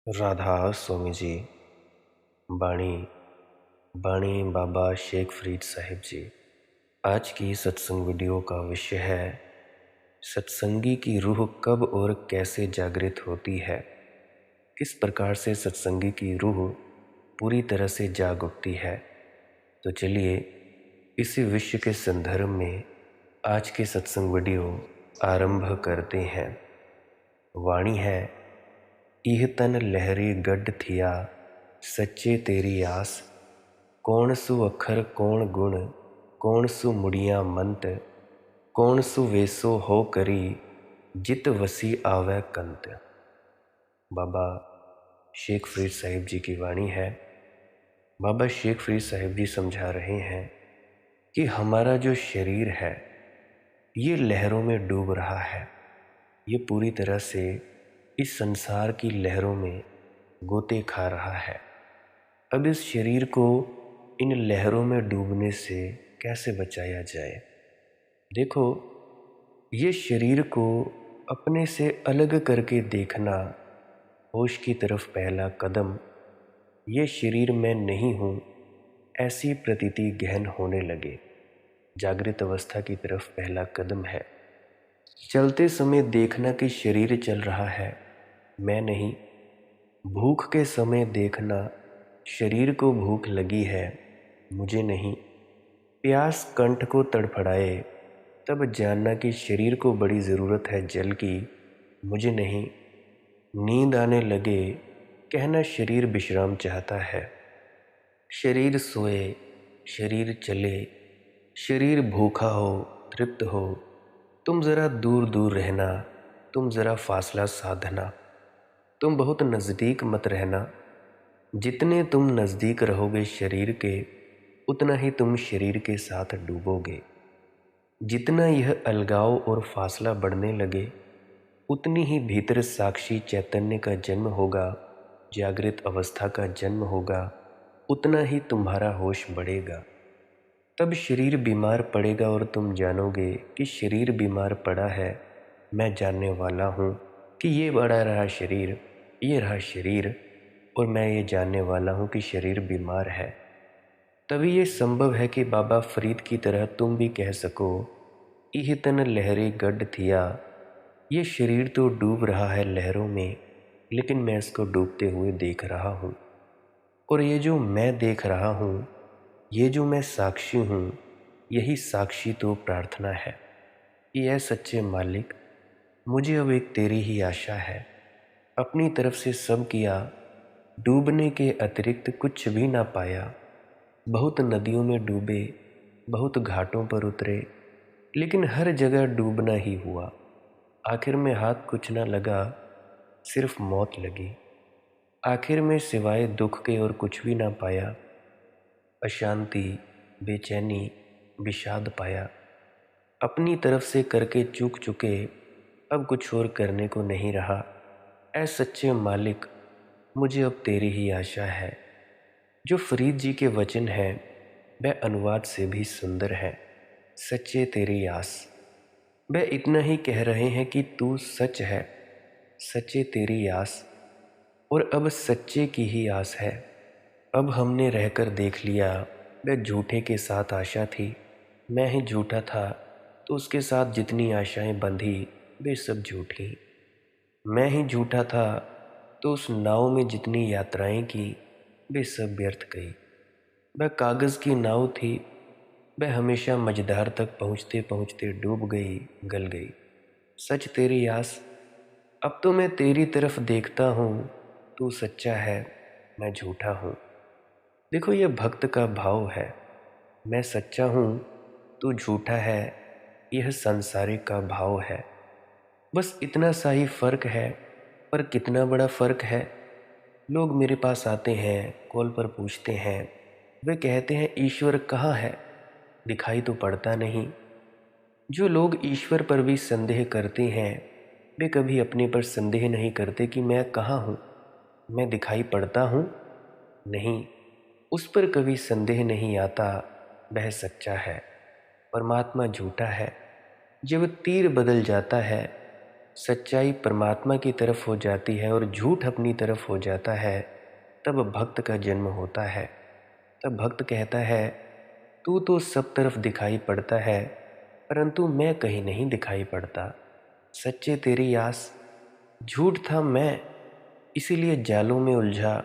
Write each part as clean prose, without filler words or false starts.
राधा स्वामी जी। बाणी बाणी बाबा शेख फरीद साहिब जी। आज की सत्संग वीडियो का विषय है सत्संगी की रूह कब और कैसे जागृत होती है। किस प्रकार से सत्संगी की रूह पूरी तरह से जाग उठती है। तो चलिए इसी विषय के संदर्भ में आज के सत्संग वीडियो आरंभ करते हैं। वाणी है, इह तन लहरी गढ़ थिया, सच्चे तेरी आस। कौन सु अखर कौन गुण, कौन सु मुड़िया मंत। कौन सु वेसो हो करी, जित वसी आवे कंत। बाबा शेख फरीद साहिब जी की वाणी है। बाबा शेख फरीद साहिब जी समझा रहे हैं कि हमारा जो शरीर है ये लहरों में डूब रहा है। ये पूरी तरह से इस संसार की लहरों में गोते खा रहा है। अब इस शरीर को इन लहरों में डूबने से कैसे बचाया जाए। देखो, ये शरीर को अपने से अलग करके देखना होश की तरफ पहला कदम। ये शरीर मैं नहीं हूँ ऐसी प्रतीति गहन होने लगे, जागृत अवस्था की तरफ पहला कदम है। चलते समय देखना कि शरीर चल रहा है, मैं नहीं। भूख के समय देखना शरीर को भूख लगी है, मुझे नहीं। प्यास कंठ को तड़फड़ाए तब जानना कि शरीर को बड़ी ज़रूरत है जल की, मुझे नहीं। नींद आने लगे कहना शरीर विश्राम चाहता है। शरीर सोए, शरीर चले, शरीर भूखा हो तृप्त हो, तुम ज़रा दूर दूर रहना, तुम ज़रा फासला साधना, तुम बहुत नज़दीक मत रहना। जितने तुम नज़दीक रहोगे शरीर के, उतना ही तुम शरीर के साथ डूबोगे। जितना यह अलगाव और फासला बढ़ने लगे, उतनी ही भीतर साक्षी चैतन्य का जन्म होगा, जागृत अवस्था का जन्म होगा, उतना ही तुम्हारा होश बढ़ेगा। तब शरीर बीमार पड़ेगा और तुम जानोगे कि शरीर बीमार पड़ा है। मैं जानने वाला हूँ कि ये बड़ा रहा शरीर, ये रहा शरीर, और मैं ये जानने वाला हूँ कि शरीर बीमार है। तभी ये संभव है कि बाबा फरीद की तरह तुम भी कह सको, इह तन लहरे गढ़ थिया। ये शरीर तो डूब रहा है लहरों में, लेकिन मैं इसको डूबते हुए देख रहा हूँ। और ये जो मैं देख रहा हूँ, ये जो मैं साक्षी हूँ, यही साक्षी तो प्रार्थना है कि ऐ सच्चे मालिक, मुझे अब एक तेरी ही आशा है। अपनी तरफ से सब किया, डूबने के अतिरिक्त कुछ भी ना पाया। बहुत नदियों में डूबे, बहुत घाटों पर उतरे, लेकिन हर जगह डूबना ही हुआ। आखिर में हाथ कुछ ना लगा, सिर्फ मौत लगी। आखिर में सिवाय दुख के और कुछ भी ना पाया। अशांति, बेचैनी, विषाद पाया। अपनी तरफ से करके चूक चुके, अब कुछ और करने को नहीं रहा। ऐ सच्चे मालिक, मुझे अब तेरी ही आशा है। जो फरीद जी के वचन हैं वह अनुवाद से भी सुंदर है। सच्चे तेरी आस, वह इतना ही कह रहे हैं कि तू सच है, सच्चे तेरी आस। और अब सच्चे की ही आस है। अब हमने रहकर देख लिया, वह झूठे के साथ आशा थी। मैं ही झूठा था तो उसके साथ जितनी आशाएं बंधी वे सब झूठी। मैं ही झूठा था तो उस नाव में जितनी यात्राएं की वे सब व्यर्थ गई। वह कागज़ की नाव थी, वह हमेशा मझधार तक पहुँचते पहुँचते डूब गई, गल गई। सच तेरी आस, अब तो मैं तेरी तरफ देखता हूँ, तू सच्चा है, मैं झूठा हूँ। देखो, यह भक्त का भाव है। मैं सच्चा हूँ, तू झूठा है, यह संसारिक का भाव है। बस इतना सा ही फ़र्क है, पर कितना बड़ा फ़र्क है। लोग मेरे पास आते हैं, कॉल पर पूछते हैं, वे कहते हैं ईश्वर कहाँ है, दिखाई तो पड़ता नहीं। जो लोग ईश्वर पर भी संदेह करते हैं, वे कभी अपने पर संदेह नहीं करते कि मैं कहाँ हूँ, मैं दिखाई पड़ता हूँ। नहीं, उस पर कभी संदेह नहीं आता, वह सच्चा है। परमात्मा झूठा है। जब तीर बदल जाता है सच्चाई परमात्मा की तरफ हो जाती है और झूठ अपनी तरफ हो जाता है, तब भक्त का जन्म होता है। तब भक्त कहता है, तू तो सब तरफ दिखाई पड़ता है, परंतु मैं कहीं नहीं दिखाई पड़ता। सच्चे तेरी आस, झूठ था मैं, इसीलिए जालों में उलझा।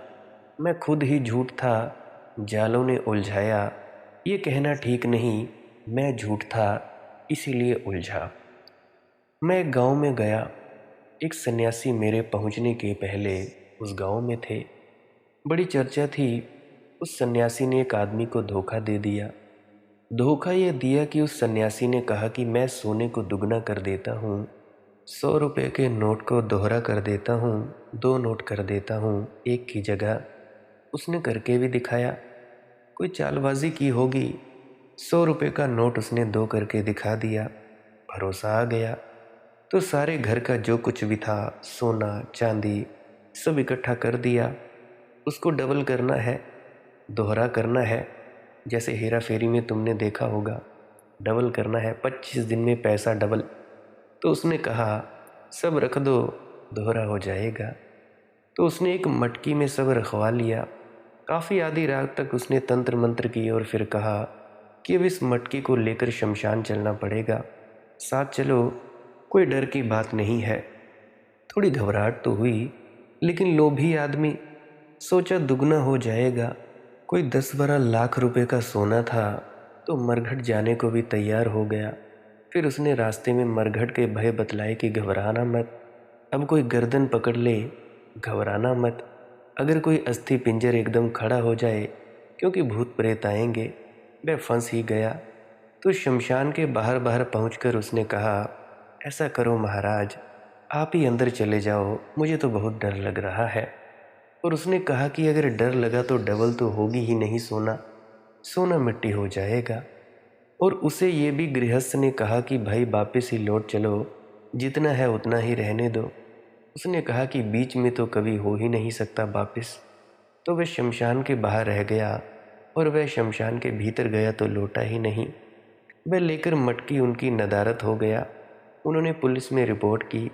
मैं खुद ही झूठ था, जालों ने उलझाया। ये कहना ठीक नहीं, मैं झूठ था, इसीलिए उलझा। मैं एक गांव में गया। एक सन्यासी मेरे पहुंचने के पहले उस गांव में थे। बड़ी चर्चा थी। उस सन्यासी ने एक आदमी को धोखा दे दिया। धोखा यह दिया कि उस सन्यासी ने कहा कि मैं सोने को दुगना कर देता हूँ, 100 रुपये के नोट को दोहरा कर देता हूँ, 2 नोट कर देता हूँ एक की जगह। उसने करके भी दिखाया। कोई चालबाजी की होगी, 100 रुपये का नोट उसने 2 करके दिखा दिया। भरोसा आ गया तो सारे घर का जो कुछ भी था, सोना चांदी, सब इकट्ठा कर दिया। उसको डबल करना है, दोहरा करना है। जैसे हेरा फेरी में तुमने देखा होगा, डबल करना है, 25 दिन में पैसा डबल। तो उसने कहा, सब रख दो, दोहरा हो जाएगा। तो उसने एक मटकी में सब रखवा लिया। काफ़ी आधी रात तक उसने तंत्र मंत्र किए और फिर कहा कि अब इस मटकी को लेकर शमशान चलना पड़ेगा, साथ चलो, कोई डर की बात नहीं है। थोड़ी घबराहट तो हुई, लेकिन लोभी आदमी, सोचा दुगना हो जाएगा। कोई 10-12 लाख रुपए का सोना था, तो मरघट जाने को भी तैयार हो गया। फिर उसने रास्ते में मरघट के भय बतलाए कि घबराना मत, अब कोई गर्दन पकड़ ले, घबराना मत। अगर कोई अस्थि पिंजर एकदम खड़ा हो जाए, क्योंकि भूत प्रेत आएंगे, वह फंस ही गया। तो शमशान के बाहर बाहर पहुंचकर उसने कहा, ऐसा करो महाराज, आप ही अंदर चले जाओ, मुझे तो बहुत डर लग रहा है। और उसने कहा कि अगर डर लगा तो डबल तो होगी ही नहीं सोना, सोना मिट्टी हो जाएगा। और उसे ये भी गृहस्थ ने कहा कि भाई वापस ही लौट चलो, जितना है उतना ही रहने दो। उसने कहा कि बीच में तो कभी हो ही नहीं सकता वापस। तो वह शमशान के बाहर रह गया और वह शमशान के भीतर गया तो लौटा ही नहीं। वह लेकर मटकी उनकी नदारत हो गया। उन्होंने पुलिस में रिपोर्ट की।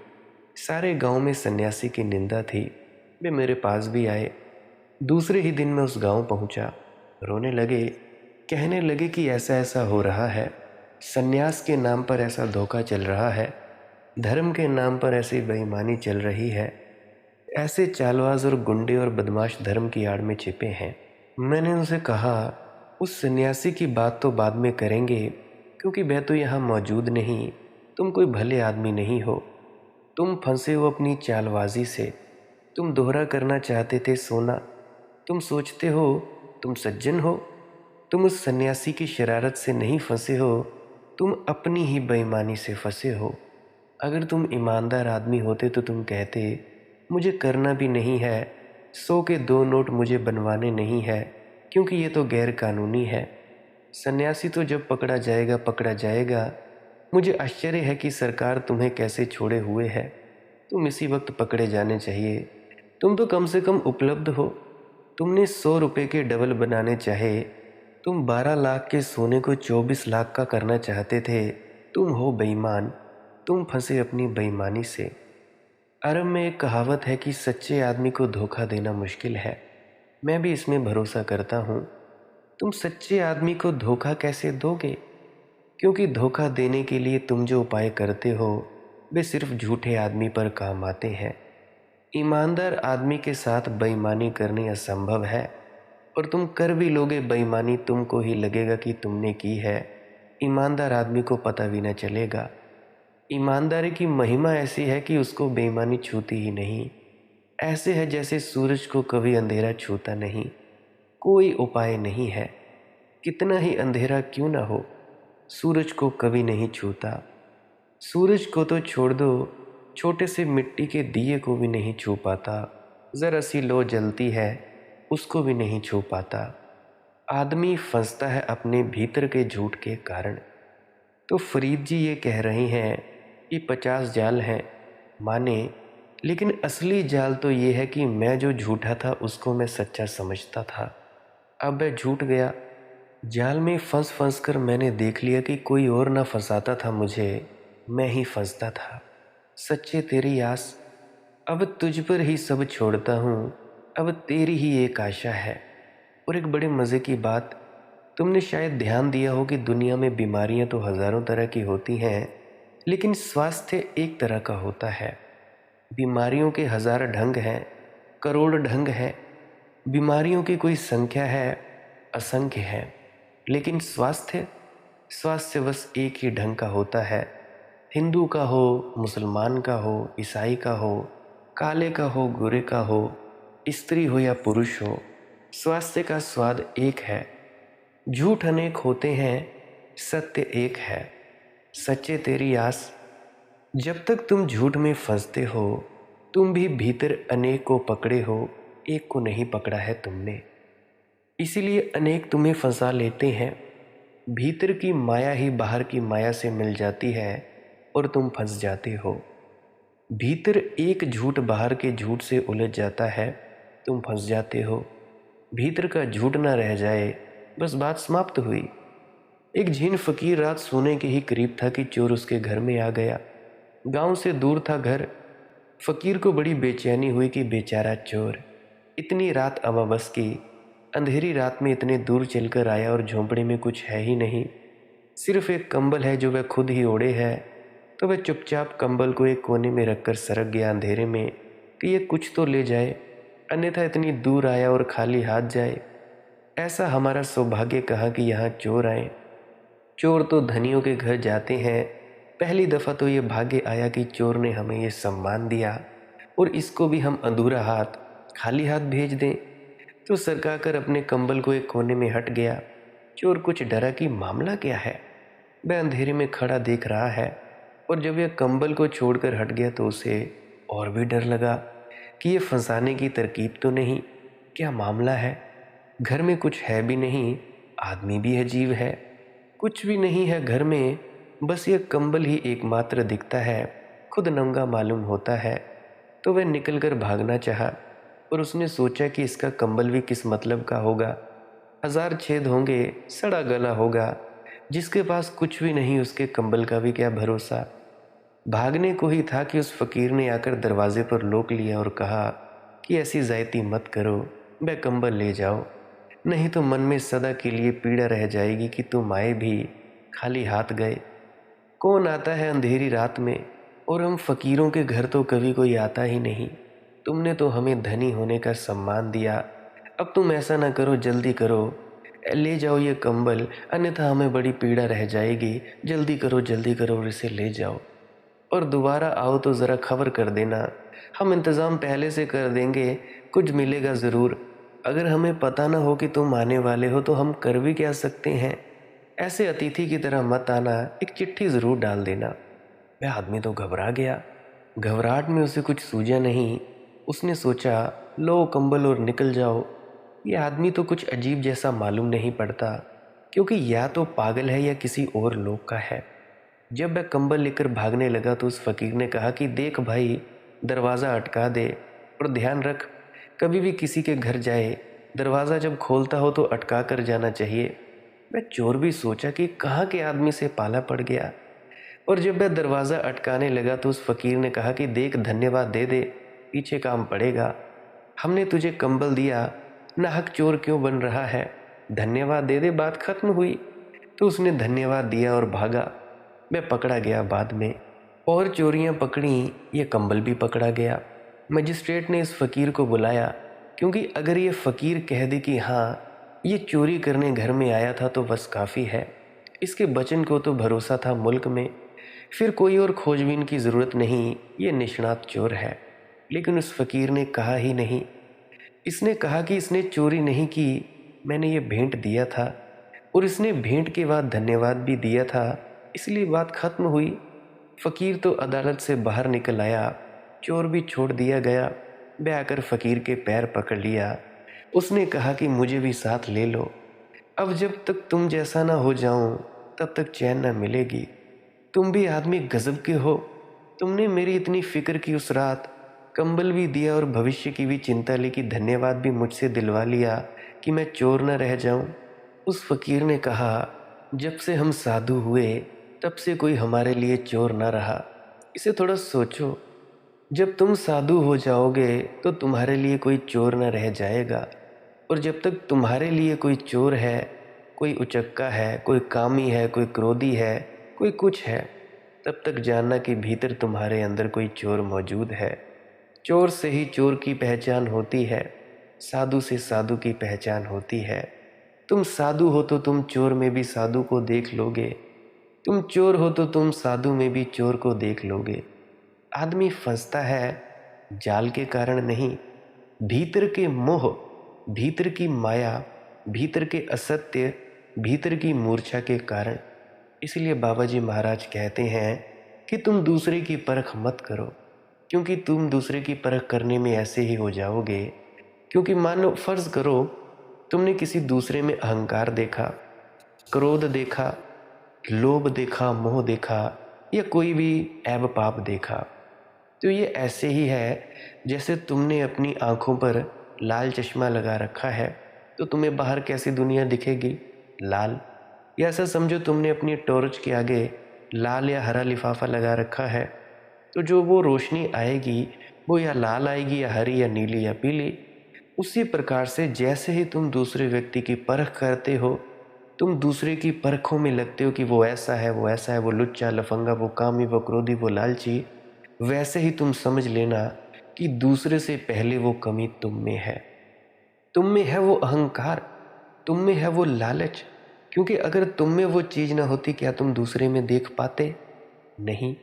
सारे गांव में सन्यासी की निंदा थी। वे मेरे पास भी आए। दूसरे ही दिन मैं उस गांव पहुंचा। रोने लगे, कहने लगे कि ऐसा ऐसा हो रहा है, सन्यास के नाम पर ऐसा धोखा चल रहा है, धर्म के नाम पर ऐसी बेईमानी चल रही है, ऐसे चालबाज और गुंडे और बदमाश धर्म की आड़ में छिपे हैं। मैंने उनसे कहा, उस सन्यासी की बात तो बाद में करेंगे, क्योंकि वह तो यहाँ मौजूद नहीं। तुम कोई भले आदमी नहीं हो, तुम फंसे हो अपनी चालबाजी से। तुम दोहरा करना चाहते थे सोना। तुम सोचते हो तुम सज्जन हो। तुम उस सन्यासी की शरारत से नहीं फंसे हो, तुम अपनी ही बेईमानी से फंसे हो। अगर तुम ईमानदार आदमी होते तो तुम कहते, मुझे करना भी नहीं है, 100 के 2 नोट मुझे बनवाने नहीं है, क्योंकि ये तो गैर कानूनी है। सन्यासी तो जब पकड़ा जाएगा पकड़ा जाएगा। मुझे आश्चर्य है कि सरकार तुम्हें कैसे छोड़े हुए है। तुम इसी वक्त पकड़े जाने चाहिए। तुम तो कम से कम उपलब्ध हो। तुमने 100 रुपये के डबल बनाने चाहे। तुम 12 लाख के सोने को 24 लाख का करना चाहते थे। तुम हो बेईमान। तुम फंसे अपनी बेईमानी से। अरब में एक कहावत है कि सच्चे आदमी को धोखा देना मुश्किल है। मैं भी इसमें भरोसा करता हूँ। तुम सच्चे आदमी को धोखा कैसे दोगे? क्योंकि धोखा देने के लिए तुम जो उपाय करते हो, वे सिर्फ झूठे आदमी पर काम आते हैं। ईमानदार आदमी के साथ बेईमानी करनी असंभव है, और तुम कर भी लोगे बेईमानी, तुमको ही लगेगा कि तुमने की है। ईमानदार आदमी को पता भी न चलेगा। ईमानदारी की महिमा ऐसी है कि उसको बेईमानी छूती ही नहीं। ऐसे है जैसे सूरज को कभी अंधेरा छूता नहीं। कोई उपाय नहीं है, कितना ही अंधेरा क्यों ना हो, सूरज को कभी नहीं छूता। सूरज को तो छोड़ दो, छोटे से मिट्टी के दिए को भी नहीं छू पाता। जरा सी लो जलती है, उसको भी नहीं छू पाता। आदमी फंसता है अपने भीतर के झूठ के कारण। तो फरीद जी ये कह रहे हैं कि 50 जाल हैं, माने, लेकिन असली जाल तो ये है कि मैं जो झूठा था उसको मैं सच्चा समझता था। अब वह झूठ गया। जाल में फंस फंस कर मैंने देख लिया कि कोई और ना फंसाता था मुझे, मैं ही फंसता था। सच्चे तेरी आस, अब तुझ पर ही सब छोड़ता हूँ, अब तेरी ही एक आशा है। और एक बड़े मज़े की बात, तुमने शायद ध्यान दिया हो कि दुनिया में बीमारियां तो हज़ारों तरह की होती हैं, लेकिन स्वास्थ्य एक तरह का होता है। बीमारियों के हज़ार ढंग हैं, करोड़ ढंग हैं। बीमारियों की कोई संख्या है, असंख्य है। लेकिन स्वास्थ्य, स्वास्थ्य बस एक ही ढंग का होता है। हिंदू का हो, मुसलमान का हो, ईसाई का हो, काले का हो, गोरे का हो, स्त्री हो या पुरुष हो, स्वास्थ्य का स्वाद एक है। झूठ अनेक होते हैं, सत्य एक है। सच्चे तेरी आस, जब तक तुम झूठ में फंसते हो, तुम भी भीतर अनेक को पकड़े हो, एक को नहीं पकड़ा है तुमने। इसीलिए अनेक तुम्हें फंसा लेते हैं। भीतर की माया ही बाहर की माया से मिल जाती है और तुम फंस जाते हो। भीतर एक झूठ बाहर के झूठ से उलझ जाता है, तुम फंस जाते हो। भीतर का झूठ ना रह जाए, बस बात समाप्त हुई। एक झीन फकीर रात सोने के ही करीब था कि चोर उसके घर में आ गया। गांव से दूर था घर। फकीर को बड़ी बेचैनी हुई कि बेचारा चोर इतनी रात अमावस की अंधेरी रात में इतने दूर चलकर आया और झोंपड़े में कुछ है ही नहीं, सिर्फ एक कंबल है जो वह खुद ही ओढ़े है। तो वह चुपचाप कंबल को एक कोने में रखकर सरक गया अंधेरे में कि ये कुछ तो ले जाए, अन्यथा इतनी दूर आया और खाली हाथ जाए। ऐसा हमारा सौभाग्य कहाँ कि यहाँ चोर आए। चोर तो धनियों के घर जाते हैं। पहली दफ़ा तो ये भाग्य आया कि चोर ने हमें ये सम्मान दिया और इसको भी हम अधूरा हाथ, खाली हाथ भेज दें। तो सरकाकर अपने कंबल को एक कोने में हट गया। चोर कुछ डरा कि मामला क्या है। वह अंधेरे में खड़ा देख रहा है और जब यह कंबल को छोड़कर हट गया तो उसे और भी डर लगा कि ये फंसाने की तरकीब तो नहीं। क्या मामला है। घर में कुछ है भी नहीं, आदमी भी अजीब है। कुछ भी नहीं है घर में, बस ये कंबल ही एकमात्र दिखता है, खुद नंगा मालूम होता है। तो वह निकलकर भागना चाहा और उसने सोचा कि इसका कंबल भी किस मतलब का होगा। हजार छेद होंगे, सड़ा गला होगा। जिसके पास कुछ भी नहीं उसके कंबल का भी क्या भरोसा। भागने को ही था कि उस फकीर ने आकर दरवाजे पर रोक लिया और कहा कि ऐसी जायती मत करो, वह कंबल ले जाओ, नहीं तो मन में सदा के लिए पीड़ा रह जाएगी कि तुम आए भी खाली हाथ गए। कौन आता है अंधेरी रात में, और हम फकीरों के घर तो कभी कोई आता ही नहीं। तुमने तो हमें धनी होने का सम्मान दिया, अब तुम ऐसा ना करो, जल्दी करो, ले जाओ ये कंबल, अन्यथा हमें बड़ी पीड़ा रह जाएगी। जल्दी करो और इसे ले जाओ। और दोबारा आओ तो ज़रा खबर कर देना, हम इंतज़ाम पहले से कर देंगे, कुछ मिलेगा ज़रूर। अगर हमें पता ना हो कि तुम आने वाले हो तो हम कर भी क्या सकते हैं। ऐसे अतिथि की तरह मत आना, एक चिट्ठी ज़रूर डाल देना। वह आदमी तो घबरा गया। घबराहट में उसे कुछ सूझा नहीं। उसने सोचा, लो कंबल और निकल जाओ। ये आदमी तो कुछ अजीब जैसा मालूम नहीं पड़ता, क्योंकि या तो पागल है या किसी और लोग का है। जब वह कंबल लेकर भागने लगा तो उस फकीर ने कहा कि देख भाई, दरवाज़ा अटका दे और ध्यान रख, कभी भी किसी के घर जाए दरवाज़ा जब खोलता हो तो अटका कर जाना चाहिए। वह चोर भी सोचा कि कहाँ के आदमी से पाला पड़ गया, और जब वह दरवाज़ा अटकाने लगा तो उस फकीर ने कहा कि देख, धन्यवाद दे दे, पीछे काम पड़ेगा। हमने तुझे कंबल दिया, नाहक चोर क्यों बन रहा है, धन्यवाद दे दे, बात खत्म हुई। तो उसने धन्यवाद दिया और भागा। वह पकड़ा गया बाद में। और चोरियां पकड़ी, ये कंबल भी पकड़ा गया। मजिस्ट्रेट ने इस फकीर को बुलाया, क्योंकि अगर ये फकीर कह दे कि हाँ ये चोरी करने घर में आया था तो बस काफ़ी है। इसके वचन को तो भरोसा था मुल्क में, फिर कोई और खोजबीन की ज़रूरत नहीं, ये निष्णात चोर है। लेकिन उस फकीर ने कहा ही नहीं। इसने कहा कि इसने चोरी नहीं की, मैंने ये भेंट दिया था, और इसने भेंट के बाद धन्यवाद भी दिया था, इसलिए बात खत्म हुई। फकीर तो अदालत से बाहर निकल आया, चोर भी छोड़ दिया गया। वह आकर फकीर के पैर पकड़ लिया। उसने कहा कि मुझे भी साथ ले लो, अब जब तक तुम जैसा ना हो जाऊं तब तक चैन ना मिलेगी। तुम भी आदमी गजब के हो। तुमने मेरी इतनी फिक्र की उस रात, कंबल भी दिया और भविष्य की भी चिंता ली कि धन्यवाद भी मुझसे दिलवा लिया कि मैं चोर न रह जाऊं। उस फकीर ने कहा, जब से हम साधु हुए तब से कोई हमारे लिए चोर न रहा। इसे थोड़ा सोचो। जब तुम साधु हो जाओगे तो तुम्हारे लिए कोई चोर न रह जाएगा, और जब तक तुम्हारे लिए कोई चोर है, कोई उचक्का है, कोई कामी है, कोई क्रोधी है, कोई कुछ है, तब तक जानना कि भीतर तुम्हारे अंदर कोई चोर मौजूद है। चोर से ही चोर की पहचान होती है, साधु से साधु की पहचान होती है। तुम साधु हो तो तुम चोर में भी साधु को देख लोगे, तुम चोर हो तो तुम साधु में भी चोर को देख लोगे। आदमी फंसता है जाल के कारण नहीं, भीतर के मोह, भीतर की माया, भीतर के असत्य, भीतर की मूर्छा के कारण। इसलिए बाबा जी महाराज कहते हैं कि तुम दूसरे की परख मत करो, क्योंकि तुम दूसरे की परख करने में ऐसे ही हो जाओगे। क्योंकि मान लो, फर्ज करो तुमने किसी दूसरे में अहंकार देखा, क्रोध देखा, लोभ देखा, मोह देखा, या कोई भी ऐब पाप देखा, तो ये ऐसे ही है जैसे तुमने अपनी आंखों पर लाल चश्मा लगा रखा है, तो तुम्हें बाहर कैसी दुनिया दिखेगी? लाल। या ऐसा समझो तुमने अपनी टॉर्च के आगे लाल या हरा लिफाफा लगा रखा है, तो जो वो रोशनी आएगी वो या लाल आएगी, या हरी, या नीली, या पीली। उसी प्रकार से जैसे ही तुम दूसरे व्यक्ति की परख करते हो, तुम दूसरे की परखों में लगते हो कि वो ऐसा है, वो ऐसा है, वो लुच्चा लफंगा, वो कामी, वो क्रोधी, वो लालची, वैसे ही तुम समझ लेना कि दूसरे से पहले वो कमी तुम में है। तुम में है वो अहंकार, तुम में है वो लालच। क्योंकि अगर तुम में वो चीज़ ना होती, क्या तुम दूसरे में देख पाते? नहीं।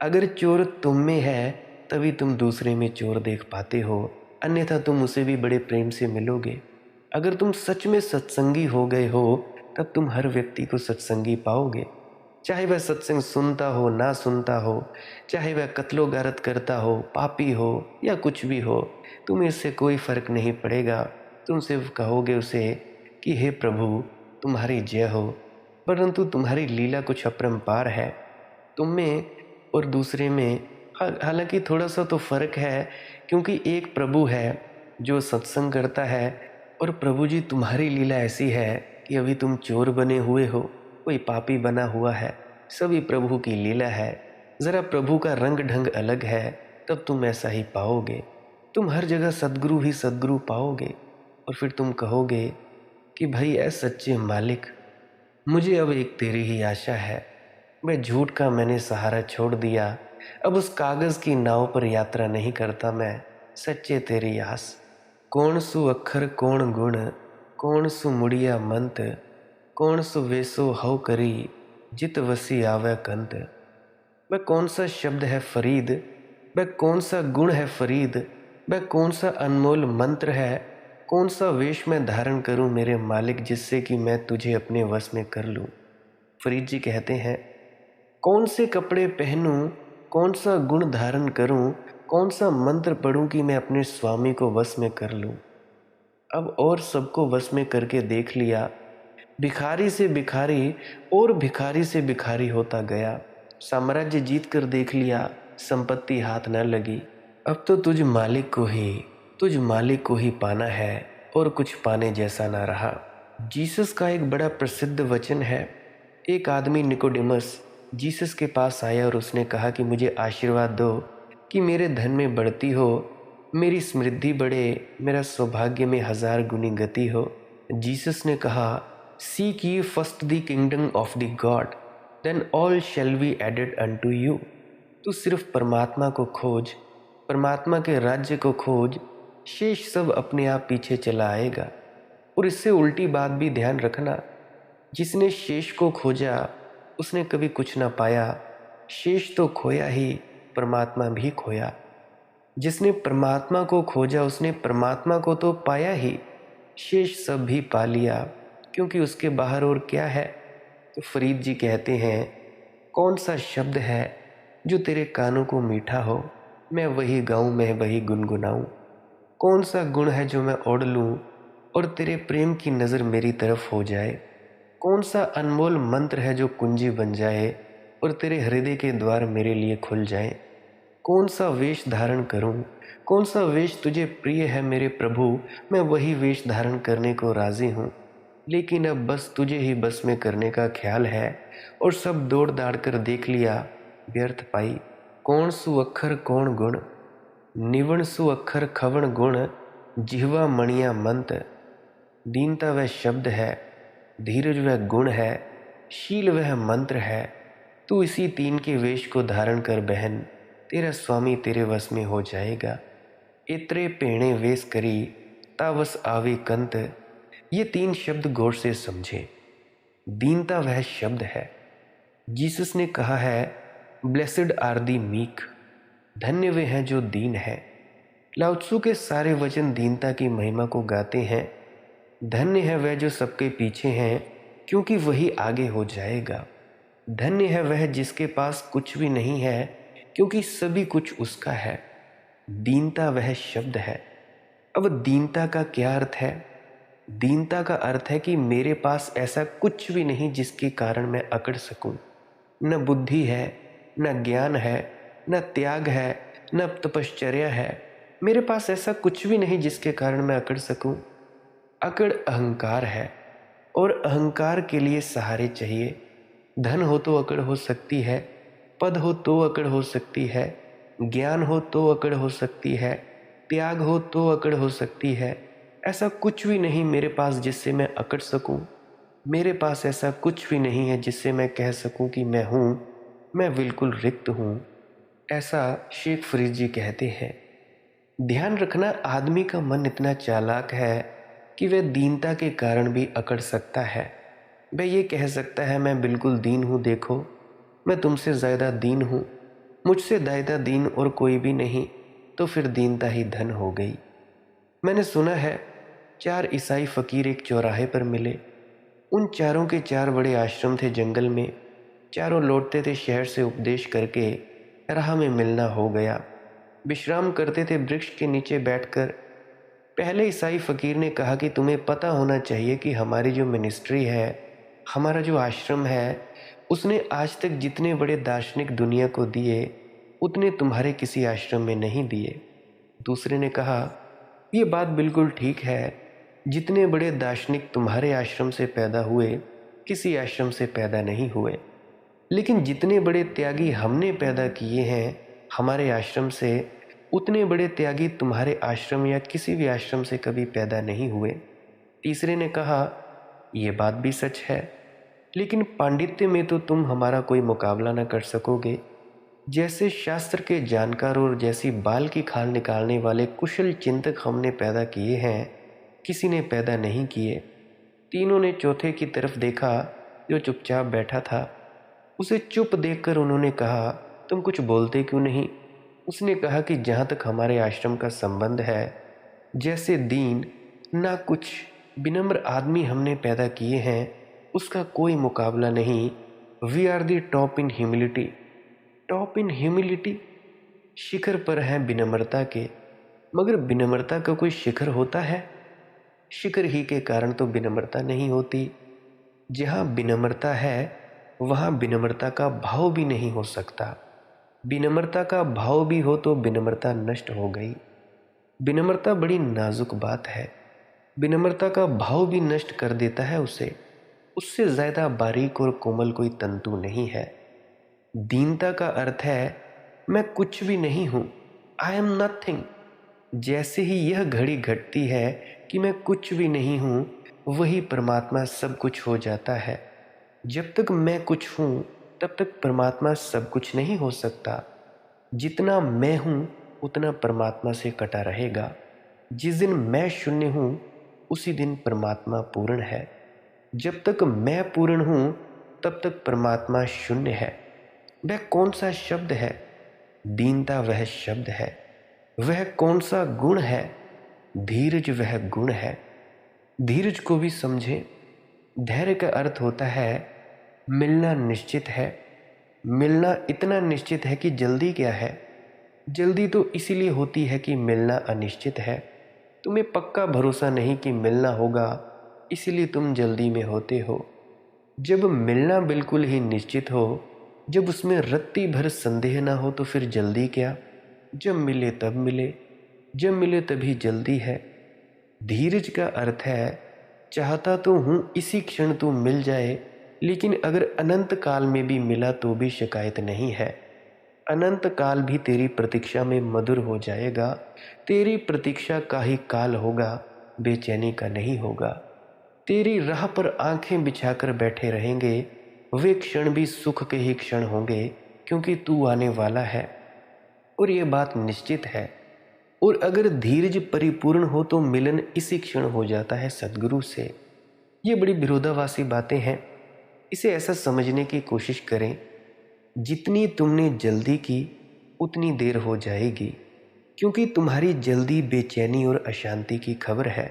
अगर चोर तुम में है तभी तुम दूसरे में चोर देख पाते हो, अन्यथा तुम उसे भी बड़े प्रेम से मिलोगे। अगर तुम सच में सत्संगी हो गए हो तब तुम हर व्यक्ति को सत्संगी पाओगे, चाहे वह सत्संग सुनता हो ना सुनता हो, चाहे वह कत्लो गारत करता हो, पापी हो, या कुछ भी हो, तुम्हें इससे कोई फर्क नहीं पड़ेगा। तुम सिर्फ कहोगे उसे कि हे प्रभु तुम्हारी जय हो। परंतु तुम्हारी लीला कुछ अपरंपार है, तुम में और दूसरे में हालांकि थोड़ा सा तो फर्क है, क्योंकि एक प्रभु है जो सत्संग करता है, और प्रभु जी तुम्हारी लीला ऐसी है कि अभी तुम चोर बने हुए हो, कोई पापी बना हुआ है। सभी प्रभु की लीला है, ज़रा प्रभु का रंग ढंग अलग है, तब तुम ऐसा ही पाओगे। तुम हर जगह सद्गुरु ही सद्गुरु पाओगे, और फिर तुम कहोगे कि भाई ऐ सच्चे मालिक, मुझे अब एक तेरी ही आशा है। मैं झूठ का मैंने सहारा छोड़ दिया, अब उस कागज़ की नाव पर यात्रा नहीं करता मैं, सच्चे तेरी आस। कौन सु अखर कौन गुण, कौन सु मुड़िया मंत, कौन सु वेसो हव करी, जित वसी आवे कंत। वह कौन सा शब्द है फरीद, वह कौन सा गुण है फरीद, वह कौन सा अनमोल मंत्र है, कौन सा वेश मैं धारण करूं मेरे मालिक, जिससे कि मैं तुझे अपने वश में कर लूं। फरीद जी कहते हैं, कौन से कपड़े पहनूं, कौन सा गुण धारण करूं, कौन सा मंत्र पढ़ूं कि मैं अपने स्वामी को वश में कर लूं। अब और सबको वश में करके देख लिया, भिखारी से भिखारी और भिखारी से भिखारी होता गया। साम्राज्य जीत कर देख लिया, संपत्ति हाथ न लगी। अब तो तुझ मालिक को ही पाना है, और कुछ पाने जैसा ना रहा। जीसस का एक बड़ा प्रसिद्ध वचन है। एक आदमी निकोडेमस जीसस के पास आया और उसने कहा कि मुझे आशीर्वाद दो कि मेरे धन में बढ़ती हो, मेरी समृद्धि बढ़े, मेरा सौभाग्य में 1000 गुनी गति हो। जीसस ने कहा, seek ye first the kingdom of the God, then all shall be added unto you। तू सिर्फ परमात्मा को खोज, परमात्मा के राज्य को खोज, शेष सब अपने आप पीछे चला आएगा। और इससे उल्टी बात भी ध्यान रखना, जिसने शेष को खोजा उसने कभी कुछ ना पाया, शेष तो खोया ही, परमात्मा भी खोया। जिसने परमात्मा को खोजा उसने परमात्मा को तो पाया ही, शेष सब भी पा लिया, क्योंकि उसके बाहर और क्या है। तो फरीद जी कहते हैं, कौन सा शब्द है जो तेरे कानों को मीठा हो, मैं वही गाऊं, मैं वही गुनगुनाऊं। कौन सा गुण है जो मैं ओढ़ लूं और तेरे प्रेम की नज़र मेरी तरफ हो जाए। कौन सा अनमोल मंत्र है जो कुंजी बन जाए और तेरे हृदय के द्वार मेरे लिए खुल जाए। कौन सा वेश धारण करूं, कौन सा वेश तुझे प्रिय है मेरे प्रभु, मैं वही वेश धारण करने को राजी हूँ। लेकिन अब बस तुझे ही बस में करने का ख्याल है, और सब दौड़ दाड़ कर देख लिया, व्यर्थ पाई। कौन सु अखर कौन गुण, निवण सु अखर खवण गुण, जिह्वा मणिया मंत। दीनता वह शब्द है, धीरज वह गुण है, शील वह मंत्र है। तू इसी तीन के वेश को धारण कर बहन, तेरा स्वामी तेरे वश में हो जाएगा। इतरे पेणे वेश करी, तावस आवे कंत। ये तीन शब्द गौर से समझे। दीनता वह शब्द है। जीसस ने कहा है, ब्लेसड आर दी मीक, धन्य वे हैं जो दीन है। लाओ त्सु के सारे वचन दीनता की महिमा को गाते हैं। धन्य है वह जो सबके पीछे हैं, क्योंकि वही आगे हो जाएगा। धन्य है वह जिसके पास कुछ भी नहीं है, क्योंकि सभी कुछ उसका है। दीनता वह शब्द है। अब दीनता का क्या अर्थ है? दीनता का अर्थ है कि मेरे पास ऐसा कुछ भी नहीं जिसके कारण मैं अकड़ सकूं। न बुद्धि है, न ज्ञान है, न त्याग है, न तपश्चर्या है। मेरे पास ऐसा कुछ भी नहीं जिसके कारण मैं अकड़ सकूं। अकड़ अहंकार है, और अहंकार के लिए सहारे चाहिए। धन हो तो अकड़ हो सकती है, पद हो तो अकड़ हो सकती है, ज्ञान हो तो अकड़ हो सकती है, त्याग हो तो अकड़ हो सकती है। ऐसा कुछ भी नहीं मेरे पास जिससे मैं अकड़ सकूं। मेरे पास ऐसा कुछ भी नहीं है जिससे मैं कह सकूं कि मैं बिल्कुल रिक्त हूं। ऐसा शेख फरीद जी कहते हैं। ध्यान रखना, आदमी का मन इतना चालाक है कि वह दीनता के कारण भी अकड़ सकता है। वह ये कह सकता है, मैं बिल्कुल दीन हूँ, देखो मैं तुमसे ज़्यादा दीन हूँ, मुझसे ज़्यादा दीन और कोई भी नहीं। तो फिर दीनता ही धन हो गई। मैंने सुना है 4 ईसाई फ़कीर एक चौराहे पर मिले। उन चारों के 4 बड़े आश्रम थे जंगल में। चारों लौटते थे शहर से उपदेश करके, राह में मिलना हो गया। विश्राम करते थे वृक्ष के नीचे बैठकर। पहले ईसाई फ़कीर ने कहा कि तुम्हें पता होना चाहिए कि हमारी जो मिनिस्ट्री है, हमारा जो आश्रम है, उसने आज तक जितने बड़े दार्शनिक दुनिया को दिए, उतने तुम्हारे किसी आश्रम में नहीं दिए। दूसरे ने कहा, ये बात बिल्कुल ठीक है, जितने बड़े दार्शनिक तुम्हारे आश्रम से पैदा हुए, किसी आश्रम से पैदा नहीं हुए। लेकिन जितने बड़े त्यागी हमने पैदा किए हैं हमारे आश्रम से, उतने बड़े त्यागी तुम्हारे आश्रम या किसी भी आश्रम से कभी पैदा नहीं हुए। तीसरे ने कहा, यह बात भी सच है, लेकिन पांडित्य में तो तुम हमारा कोई मुकाबला न कर सकोगे। जैसे शास्त्र के जानकार और जैसी बाल की खाल निकालने वाले कुशल चिंतक हमने पैदा किए हैं, किसी ने पैदा नहीं किए। तीनों ने चौथे की तरफ देखा जो चुपचाप बैठा था। उसे चुप देखकर उन्होंने कहा, तुम कुछ बोलते क्यों नहीं? उसने कहा कि जहाँ तक हमारे आश्रम का संबंध है, जैसे दीन ना कुछ विनम्र आदमी हमने पैदा किए हैं, उसका कोई मुकाबला नहीं। We are the top in humility. Top in humility, शिखर पर हैं विनम्रता के। मगर विनम्रता का कोई शिखर होता है? शिखर ही के कारण तो विनम्रता नहीं होती। जहाँ विनम्रता है वहाँ विनम्रता का भाव भी नहीं हो सकता। विनम्रता का भाव भी हो तो विनम्रता नष्ट हो गई। विनम्रता बड़ी नाजुक बात है। विनम्रता का भाव भी नष्ट कर देता है उसे। उससे ज़्यादा बारीक और कोमल कोई तंतु नहीं है। दीनता का अर्थ है, मैं कुछ भी नहीं हूँ, आई एम नथिंग। जैसे ही यह घड़ी घटती है कि मैं कुछ भी नहीं हूँ, वही परमात्मा सब कुछ हो जाता है। जब तक मैं कुछ हूँ, तब तक परमात्मा सब कुछ नहीं हो सकता। जितना मैं हूँ, उतना परमात्मा से कटा रहेगा। जिस दिन मैं शून्य हूँ, उसी दिन परमात्मा पूर्ण है। जब तक मैं पूर्ण हूँ, तब तक परमात्मा शून्य है। वह कौन सा शब्द है? दीनता वह शब्द है। वह कौन सा गुण है? धीरज वह गुण है। धीरज को भी समझे। धैर्य का अर्थ होता है मिलना निश्चित है। मिलना इतना निश्चित है कि जल्दी क्या है? जल्दी तो इसीलिए होती है कि मिलना अनिश्चित है। तुम्हें पक्का भरोसा नहीं कि मिलना होगा, इसीलिए तुम जल्दी में होते हो। जब मिलना बिल्कुल ही निश्चित हो, जब उसमें रत्ती भर संदेह ना हो, तो फिर जल्दी क्या? जब मिले तब मिले, जब मिले तभी जल्दी है। धीरज का अर्थ है, चाहता तो हूँ इसी क्षण तू मिल जाए, लेकिन अगर अनंत काल में भी मिला तो भी शिकायत नहीं है। अनंत काल भी तेरी प्रतीक्षा में मधुर हो जाएगा। तेरी प्रतीक्षा का ही काल होगा, बेचैनी का नहीं होगा। तेरी राह पर आंखें बिछाकर बैठे रहेंगे, वे क्षण भी सुख के ही क्षण होंगे, क्योंकि तू आने वाला है और ये बात निश्चित है। और अगर धीरज परिपूर्ण हो तो मिलन इसी क्षण हो जाता है सद्गुरु से। ये बड़ी विरोधाभासी बातें हैं। इसे ऐसा समझने की कोशिश करें, जितनी तुमने जल्दी की उतनी देर हो जाएगी, क्योंकि तुम्हारी जल्दी बेचैनी और अशांति की खबर है।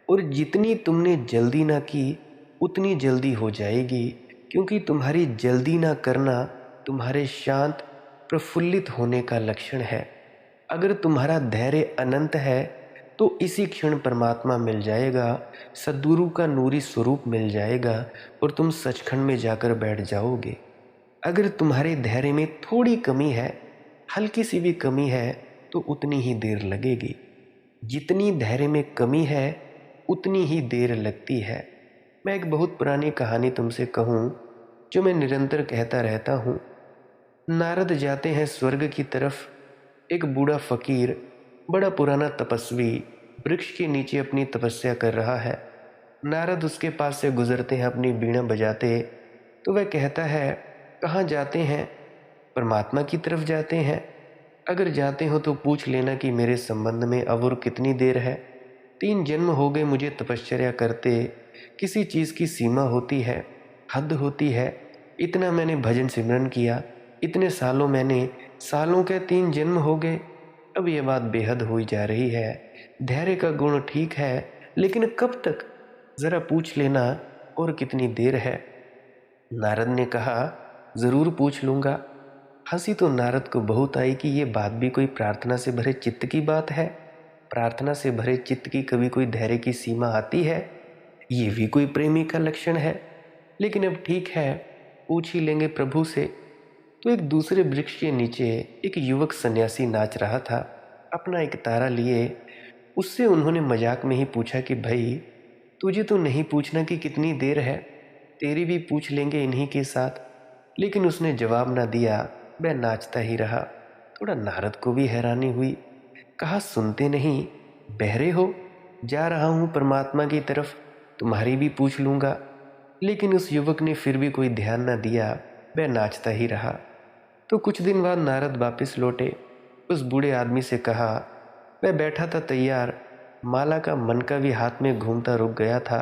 और जितनी तुमने जल्दी ना की उतनी जल्दी हो जाएगी, क्योंकि तुम्हारी जल्दी ना करना तुम्हारे शांत प्रफुल्लित होने का लक्षण है। अगर तुम्हारा धैर्य अनंत है तो इसी क्षण परमात्मा मिल जाएगा, सद्गुरु का नूरी स्वरूप मिल जाएगा और तुम सचखंड में जाकर बैठ जाओगे। अगर तुम्हारे धैर्य में थोड़ी कमी है, हल्की सी भी कमी है, तो उतनी ही देर लगेगी। जितनी धैर्य में कमी है उतनी ही देर लगती है। मैं एक बहुत पुरानी कहानी तुमसे कहूँ, जो मैं निरंतर कहता रहता हूँ। नारद जाते हैं स्वर्ग की तरफ। एक बूढ़ा फकीर, बड़ा पुराना तपस्वी, वृक्ष के नीचे अपनी तपस्या कर रहा है। नारद उसके पास से गुजरते हैं अपनी बीड़ा बजाते। तो वह कहता है, कहाँ जाते हैं? परमात्मा की तरफ जाते हैं। अगर जाते हो तो पूछ लेना कि मेरे संबंध में अब और कितनी देर है। 3 जन्म हो गए मुझे तपश्चर्या करते। किसी चीज़ की सीमा होती है, हद होती है। इतना मैंने भजन सिमरन किया, इतने सालों मैंने, सालों के 3 जन्म हो गए। अब यह बात बेहद हुई जा रही है। धैर्य का गुण ठीक है, लेकिन कब तक? ज़रा पूछ लेना और कितनी देर है। नारद ने कहा, ज़रूर पूछ लूँगा। हंसी तो नारद को बहुत आई कि ये बात भी कोई प्रार्थना से भरे चित्त की बात है। प्रार्थना से भरे चित्त की कभी कोई धैर्य की सीमा आती है? ये भी कोई प्रेमी का लक्षण है। लेकिन अब ठीक है, पूछ ही लेंगे प्रभु से। तो एक दूसरे वृक्ष के नीचे एक युवक सन्यासी नाच रहा था, अपना एक तारा लिए। उससे उन्होंने मजाक में ही पूछा कि भाई, तुझे तो नहीं पूछना कि कितनी देर है, तेरी भी पूछ लेंगे इन्हीं के साथ। लेकिन उसने जवाब ना दिया, वह नाचता ही रहा। थोड़ा नारद को भी हैरानी हुई। कहा, सुनते नहीं, बहरे हो? जा रहा हूँ परमात्मा की तरफ, तुम्हारी भी पूछ लूँगा। लेकिन उस युवक ने फिर भी कोई ध्यान न दिया, वह नाचता ही रहा। तो कुछ दिन बाद नारद वापस लौटे। उस बूढ़े आदमी से कहा, वह बैठा था तैयार, माला का मनका भी हाथ में घूमता रुक गया था।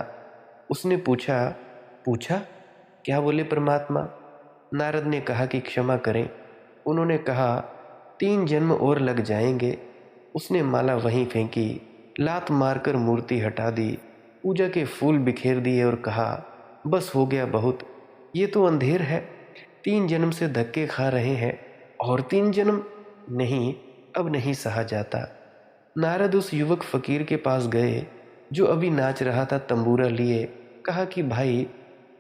उसने पूछा, पूछा क्या बोले परमात्मा? नारद ने कहा कि क्षमा करें। उन्होंने कहा, 3 जन्म और लग जाएंगे। उसने माला वहीं फेंकी, लात मारकर मूर्ति हटा दी, पूजा के फूल बिखेर दिए और कहा, बस हो गया बहुत, ये तो अंधेर है। 3 जन्म से धक्के खा रहे हैं, और 3 जन्म? नहीं, अब नहीं सहा जाता। नारद उस युवक फकीर के पास गए जो अभी नाच रहा था तंबूरा लिए। कहा कि भाई,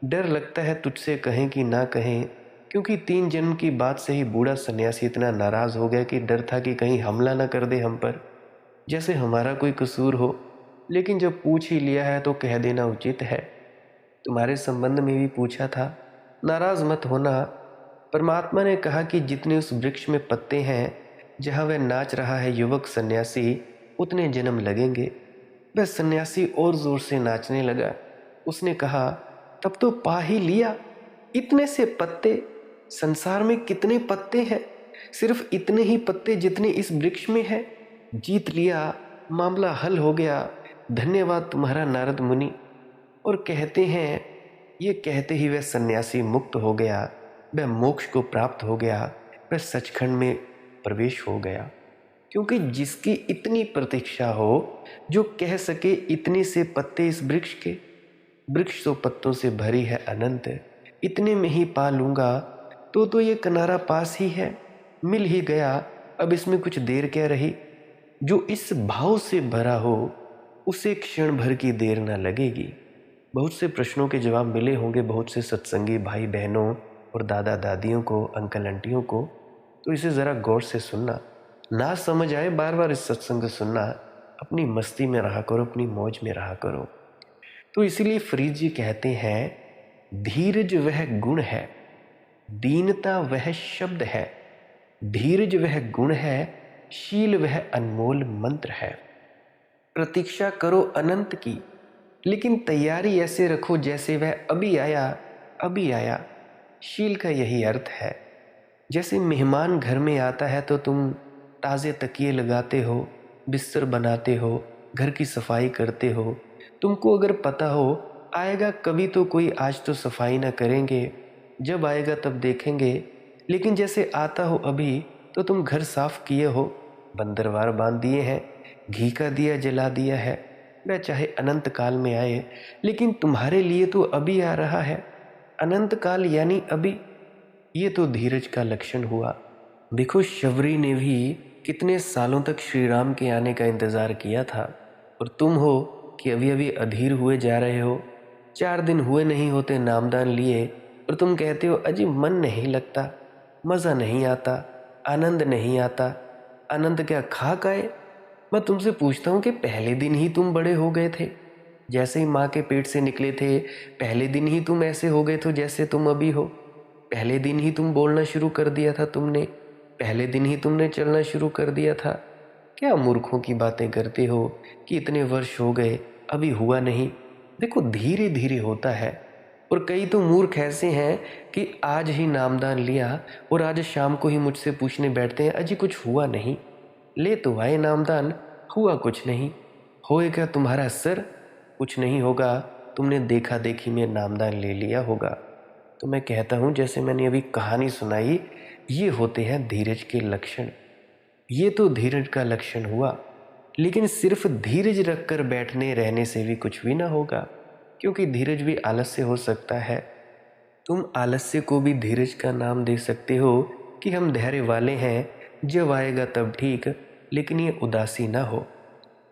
डर लगता है तुझसे कहें कि ना कहें, क्योंकि 3 जन्म की बात से ही बूढ़ा सन्यासी इतना नाराज हो गया कि डर था कि कहीं हमला न कर दे हम पर, जैसे हमारा कोई कसूर हो। लेकिन जब पूछ ही लिया है तो कह देना उचित है। तुम्हारे संबंध में भी पूछा था, नाराज मत होना। परमात्मा ने कहा कि जितने उस वृक्ष में पत्ते हैं जहाँ वह नाच रहा है युवक सन्यासी, उतने जन्म लगेंगे। वह सन्यासी और जोर से नाचने लगा। उसने कहा, तब तो पा ही लिया, इतने से पत्ते, संसार में कितने पत्ते हैं? सिर्फ इतने ही पत्ते जितने इस वृक्ष में है। जीत लिया, मामला हल हो गया। धन्यवाद तुम्हारा नारद मुनि। और कहते हैं, ये कहते ही वह सन्यासी मुक्त हो गया, वह मोक्ष को प्राप्त हो गया, वह सचखंड में प्रवेश हो गया। क्योंकि जिसकी इतनी प्रतीक्षा हो, जो कह सके इतने से पत्ते इस वृक्ष के, वृक्ष तो पत्तों से भरी है अनंत, इतने में ही पा लूँगा, तो ये किनारा पास ही है, मिल ही गया, अब इसमें कुछ देर क्या रही। जो इस भाव से भरा हो, उसे क्षण भर की देर न लगेगी। बहुत से प्रश्नों के जवाब मिले होंगे बहुत से सत्संगी भाई बहनों और दादा दादियों को, अंकल आंटियों को। तो इसे ज़रा गौर से सुनना, ना समझ आए बार बार इस सत्संग सुनना, अपनी मस्ती में रहा करो, अपनी मौज में रहा करो। तो इसीलिए फरीद जी कहते हैं, धीरज वह गुण है, दीनता वह शब्द है, धीरज वह गुण है, शील वह अनमोल मंत्र है। प्रतीक्षा करो अनंत की, लेकिन तैयारी ऐसे रखो जैसे वह अभी आया अभी आया। शील का यही अर्थ है। जैसे मेहमान घर में आता है तो तुम ताज़े तकिए लगाते हो, बिस्तर बनाते हो, घर की सफाई करते हो। तुमको अगर पता हो आएगा कभी तो कोई, आज तो सफाई ना करेंगे, जब आएगा तब देखेंगे, लेकिन जैसे आता हो अभी तो तुम घर साफ किए हो, बंदरवार बांध दिए हैं, घी का दिया जला दिया है। वह चाहे अनंत काल में आए, लेकिन तुम्हारे लिए तो अभी आ रहा है। अनंत काल यानी अभी। ये तो धीरज का लक्षण हुआ। देखो, शबरी ने भी कितने सालों तक श्री राम के आने का इंतजार किया था, और तुम हो कि अभी अभी अधीर हुए जा रहे हो। 4 दिन हुए नहीं होते नामदान लिए, और तुम कहते हो अजी मन नहीं लगता, मज़ा नहीं आता, आनंद नहीं आता। आनंद क्या खाक आए? मैं तुमसे पूछता हूँ कि पहले दिन ही तुम बड़े हो गए थे, जैसे ही माँ के पेट से निकले थे पहले दिन ही तुम ऐसे हो गए थे जैसे तुम अभी हो। पहले दिन ही तुम बोलना शुरू कर दिया था तुमने, पहले दिन ही तुमने चलना शुरू कर दिया था। क्या मूर्खों की बातें करते हो कि इतने वर्ष हो गए अभी हुआ नहीं। देखो, धीरे धीरे होता है। और कई तो मूर्ख ऐसे हैं कि आज ही नामदान लिया और आज शाम को ही मुझसे पूछने बैठते हैं अजी कुछ हुआ नहीं। ले तो आए नामदान, हुआ कुछ नहीं। होएगा तुम्हारा सर, कुछ नहीं होगा, तुमने देखा देखी में नामदान ले लिया होगा। तो मैं कहता हूँ, जैसे मैंने अभी कहानी सुनाई, ये होते हैं धीरज के लक्षण। ये तो धीरज का लक्षण हुआ, लेकिन सिर्फ धीरज रखकर बैठने रहने से भी कुछ भी ना होगा, क्योंकि धीरज भी आलस्य हो सकता है। तुम आलस्य को भी धीरज का नाम दे सकते हो कि हम धैर्य वाले हैं, जब आएगा तब ठीक, लेकिन ये उदासी ना हो।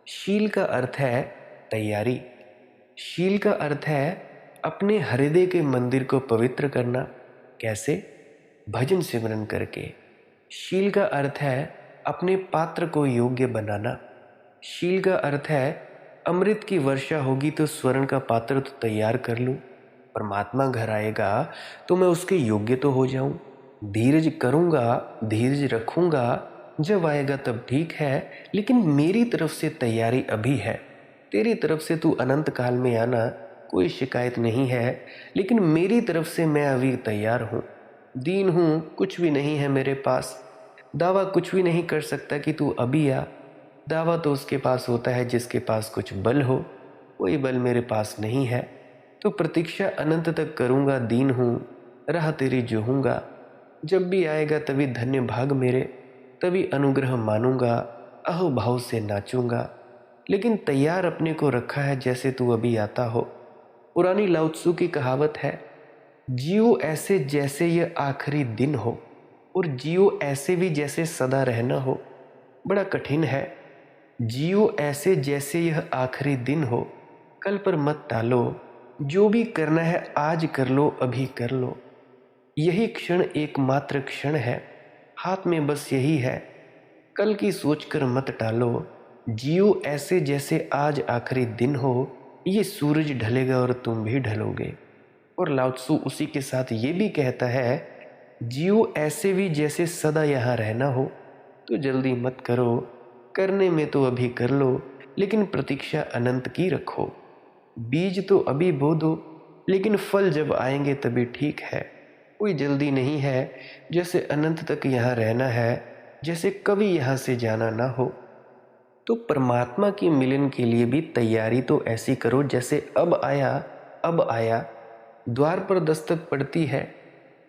शील का अर्थ है तैयारी। शील का अर्थ है अपने हृदय के मंदिर को पवित्र करना। कैसे? भजन सिमरन करके। शील का अर्थ है अपने पात्र को योग्य बनाना। शील का अर्थ है अमृत की वर्षा होगी तो स्वर्ण का पात्र तो तैयार कर लूं, परमात्मा घर आएगा तो मैं उसके योग्य तो हो जाऊं। धीरज करूंगा, धीरज रखूंगा, जब आएगा तब ठीक है, लेकिन मेरी तरफ से तैयारी अभी है। तेरी तरफ से तू अनंत काल में आना, कोई शिकायत नहीं है, लेकिन मेरी तरफ से मैं अभी तैयार हूँ। दीन हूँ, कुछ भी नहीं है मेरे पास। दावा कुछ भी नहीं कर सकता कि तू अभी आ। दावा तो उसके पास होता है जिसके पास कुछ बल हो, कोई बल मेरे पास नहीं है। तो प्रतीक्षा अनंत तक करूँगा, दीन हूँ, राह तेरी जोहूँगा। जब भी आएगा तभी धन्य भाग मेरे, तभी अनुग्रह मानूंगा, अहो भाव से नाचूंगा। लेकिन तैयार अपने को रखा है जैसे तू अभी आता हो। पुरानी लाओ त्सु की कहावत है, जियो ऐसे जैसे ये आखिरी दिन हो, और जियो ऐसे भी जैसे सदा रहना हो। बड़ा कठिन है। जियो ऐसे जैसे यह आखिरी दिन हो, कल पर मत टालो, जो भी करना है आज कर लो, अभी कर लो। यही क्षण एकमात्र क्षण है, हाथ में बस यही है। कल की सोचकर मत टालो, जियो ऐसे जैसे आज आखिरी दिन हो। ये सूरज ढलेगा और तुम भी ढलोगे। और लाओ त्सु उसी के साथ ये भी कहता है, जियो ऐसे भी जैसे सदा यहाँ रहना हो। तो जल्दी मत करो, करने में तो अभी कर लो, लेकिन प्रतीक्षा अनंत की रखो। बीज तो अभी बो दो, लेकिन फल जब आएंगे तभी ठीक है। कोई जल्दी नहीं है, जैसे अनंत तक यहाँ रहना है, जैसे कभी यहाँ से जाना ना हो। तो परमात्मा की मिलन के लिए भी तैयारी तो ऐसी करो जैसे अब आया अब आया। द्वार पर दस्तक पड़ती है,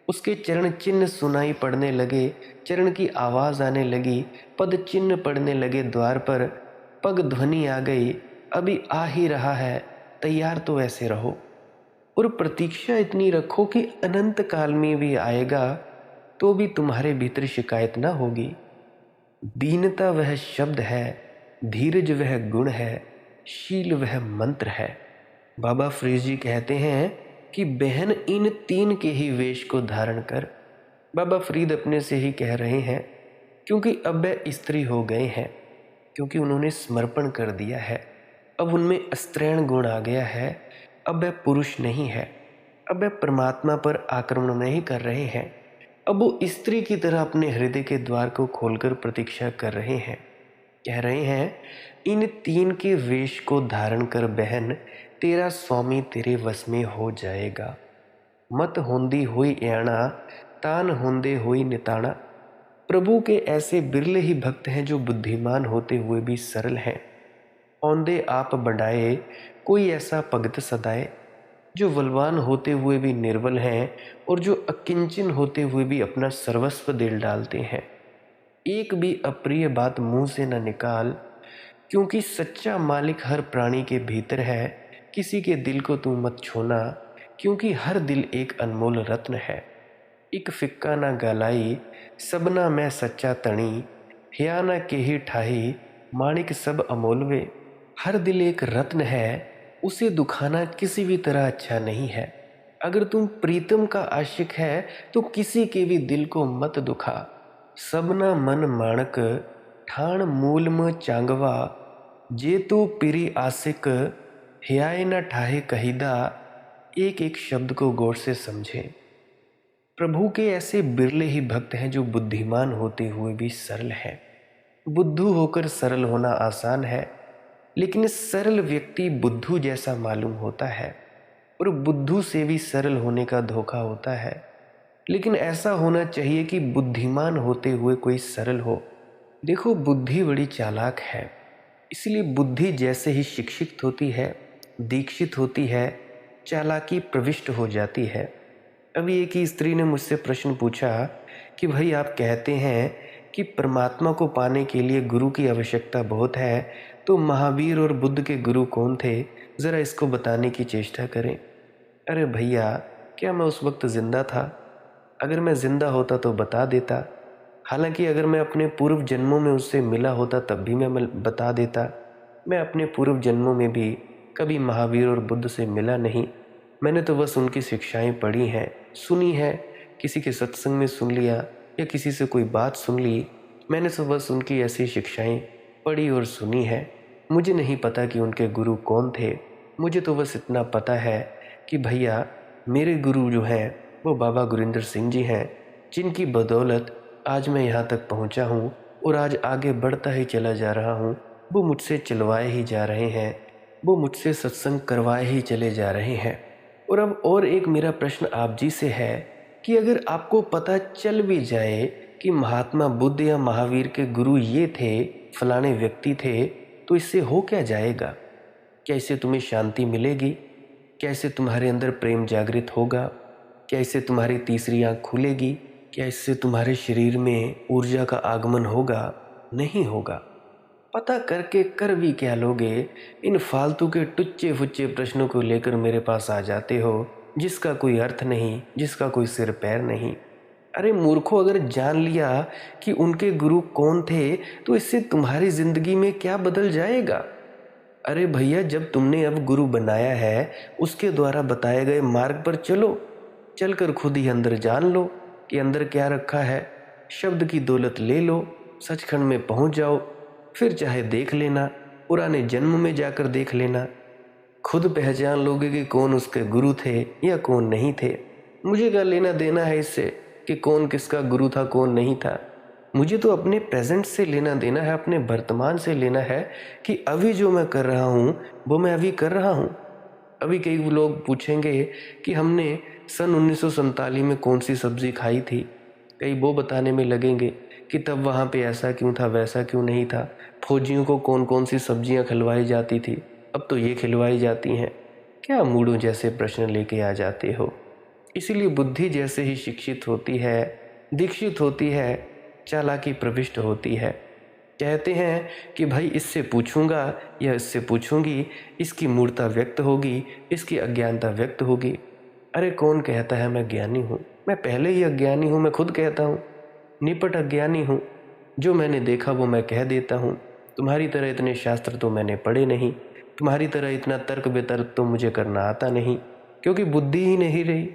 उसके चरण चिन्ह सुनाई पड़ने लगे, चरण की आवाज़ आने लगी, पद चिन्ह पड़ने लगे द्वार पर, पग ध्वनि आ गई, अभी आ ही रहा है, तैयार तो ऐसे रहो। और प्रतीक्षा इतनी रखो कि अनंत काल में भी आएगा तो भी तुम्हारे भीतर शिकायत ना होगी। दीनता वह शब्द है, धीरज वह गुण है, शील वह मंत्र है। बाबा फरीद जी कहते हैं कि बहन इन तीन के ही वेश को धारण कर। बाबा फरीद अपने से ही कह रहे हैं, क्योंकि अब वह स्त्री हो गए हैं, क्योंकि उन्होंने समर्पण कर दिया है। अब उनमें अस्त्रैण गुण आ गया है। अब वह पुरुष नहीं है, अब वह परमात्मा पर आक्रमण नहीं कर रहे हैं, अब वो स्त्री की तरह अपने हृदय के द्वार को खोलकर प्रतीक्षा कर रहे हैं। कह रहे हैं, इन तीन के वेश को धारण कर बहन, तेरा स्वामी तेरे वश में हो जाएगा। मत होंदी हुई याना, तान होंदे हुई निताना। प्रभु के ऐसे बिरले ही भक्त हैं जो बुद्धिमान होते हुए भी सरल हैं। औंदे आप बढ़ाए, कोई ऐसा भगत सदाए। जो बलवान होते हुए भी निर्बल हैं और जो अकिंचन होते हुए भी अपना सर्वस्व दिल डालते हैं। एक भी अप्रिय बात मुंह से न निकाल, क्योंकि सच्चा मालिक हर प्राणी के भीतर है। किसी के दिल को तू मत छूना, क्योंकि हर दिल एक अनमोल रत्न है। एक फिक्का ना गलाई, सबना मैं सच्चा तणी। हिया न केही ठाही, माणिक सब अमोलवे। हर दिल एक रत्न है, उसे दुखाना किसी भी तरह अच्छा नहीं है। अगर तुम प्रीतम का आशिक है तो किसी के भी दिल को मत दुखा। सबना मन माणक, ठाण मूल म चांगवा। जे तू पिरी आशिक, हियाए न ठाहे कहिदा। एक एक शब्द को गौर से समझें। प्रभु के ऐसे बिरले ही भक्त हैं जो बुद्धिमान होते हुए भी सरल हैं। बुद्धू होकर सरल होना आसान है, लेकिन सरल व्यक्ति बुद्धू जैसा मालूम होता है। और बुद्धू से भी सरल होने का धोखा होता है। लेकिन ऐसा होना चाहिए कि बुद्धिमान होते हुए कोई सरल हो। देखो, बुद्धि बड़ी चालाक है, इसलिए बुद्धि जैसे ही शिक्षित होती है, दीक्षित होती है, चालाकी प्रविष्ट हो जाती है। अभी एक ही स्त्री ने मुझसे प्रश्न पूछा कि भाई, आप कहते हैं कि परमात्मा को पाने के लिए गुरु की आवश्यकता बहुत है, तो महावीर और बुद्ध के गुरु कौन थे? ज़रा इसको बताने की चेष्टा करें। अरे भैया, क्या मैं उस वक्त जिंदा था? अगर मैं जिंदा होता तो बता देता। हालांकि अगर मैं अपने पूर्व जन्मों में उससे मिला होता तब भी मैं बता देता। मैं अपने पूर्व जन्मों में भी कभी महावीर और बुद्ध से मिला नहीं। मैंने तो बस उनकी शिक्षाएं पढ़ी हैं, सुनी है, किसी के सत्संग में सुन लिया या किसी से कोई बात सुन ली। मैंने तो बस उनकी ऐसी शिक्षाएं पढ़ी और सुनी है। मुझे नहीं पता कि उनके गुरु कौन थे। मुझे तो बस इतना पता है कि भैया, मेरे गुरु जो हैं वो बाबा गुरिंदर सिंह जी हैं, जिनकी बदौलत आज मैं यहाँ तक पहुँचा हूँ और आज आगे बढ़ता ही चला जा रहा हूँ। वो मुझसे चलवाए ही जा रहे हैं, वो मुझसे सत्संग करवाए ही चले जा रहे हैं। और अब और एक मेरा प्रश्न आप जी से है कि अगर आपको पता चल भी जाए कि महात्मा बुद्ध या महावीर के गुरु ये थे, फलाने व्यक्ति थे, तो इससे हो क्या जाएगा? क्या इससे तुम्हें शांति मिलेगी? क्या इससे तुम्हारे अंदर प्रेम जागृत होगा? क्या इससे तुम्हारी तीसरी आंख खुलेगी? क्या इससे तुम्हारे शरीर में ऊर्जा का आगमन होगा? नहीं होगा। पता करके कर भी क्या लोगे? इन फालतू के टुच्चे फुच्चे प्रश्नों को लेकर मेरे पास आ जाते हो, जिसका कोई अर्थ नहीं, जिसका कोई सिर पैर नहीं। अरे मूर्खो, अगर जान लिया कि उनके गुरु कौन थे तो इससे तुम्हारी जिंदगी में क्या बदल जाएगा? अरे भैया, जब तुमने अब गुरु बनाया है, उसके द्वारा बताए गए मार्ग पर चलो। चलकर खुद ही अंदर जान लो कि अंदर क्या रखा है। शब्द की दौलत ले लो, सचखंड में पहुंच जाओ। फिर चाहे देख लेना, पुराने जन्म में जाकर देख लेना। खुद पहचान लोगे कि कौन उसके गुरु थे या कौन नहीं थे। मुझे क्या लेना देना है इससे कि कौन किसका गुरु था, कौन नहीं था। मुझे तो अपने प्रेजेंट से लेना देना है, अपने वर्तमान से लेना है कि अभी जो मैं कर रहा हूँ वो मैं अभी कर रहा हूँ। अभी कई लोग पूछेंगे कि हमने सन 1947 में कौन सी सब्जी खाई थी। कई वो बताने में लगेंगे कि तब वहाँ पे ऐसा क्यों था, वैसा क्यों नहीं था। फौजियों को कौन कौन सी सब्जियाँ खिलवाई जाती थी, अब तो ये खिलवाई जाती हैं। क्या मूढ़ों जैसे प्रश्न लेके आ जाते हो। इसीलिए बुद्धि जैसे ही शिक्षित होती है, दीक्षित होती है, चालाकी प्रविष्ट होती है। कहते हैं कि भाई, इससे पूछूंगा या इससे पूछूंगी, इसकी मूर्ता व्यक्त होगी, इसकी अज्ञानता व्यक्त होगी। अरे कौन कहता है मैं ज्ञानी हूँ? मैं पहले ही अज्ञानी हूँ। मैं खुद कहता हूँ, निपट अज्ञानी हूँ। जो मैंने देखा वो मैं कह देता हूँ। तुम्हारी तरह इतने शास्त्र तो मैंने पढ़े नहीं, तुम्हारी तरह इतना तर्क वितर्क तो मुझे करना आता नहीं, क्योंकि बुद्धि ही नहीं रही।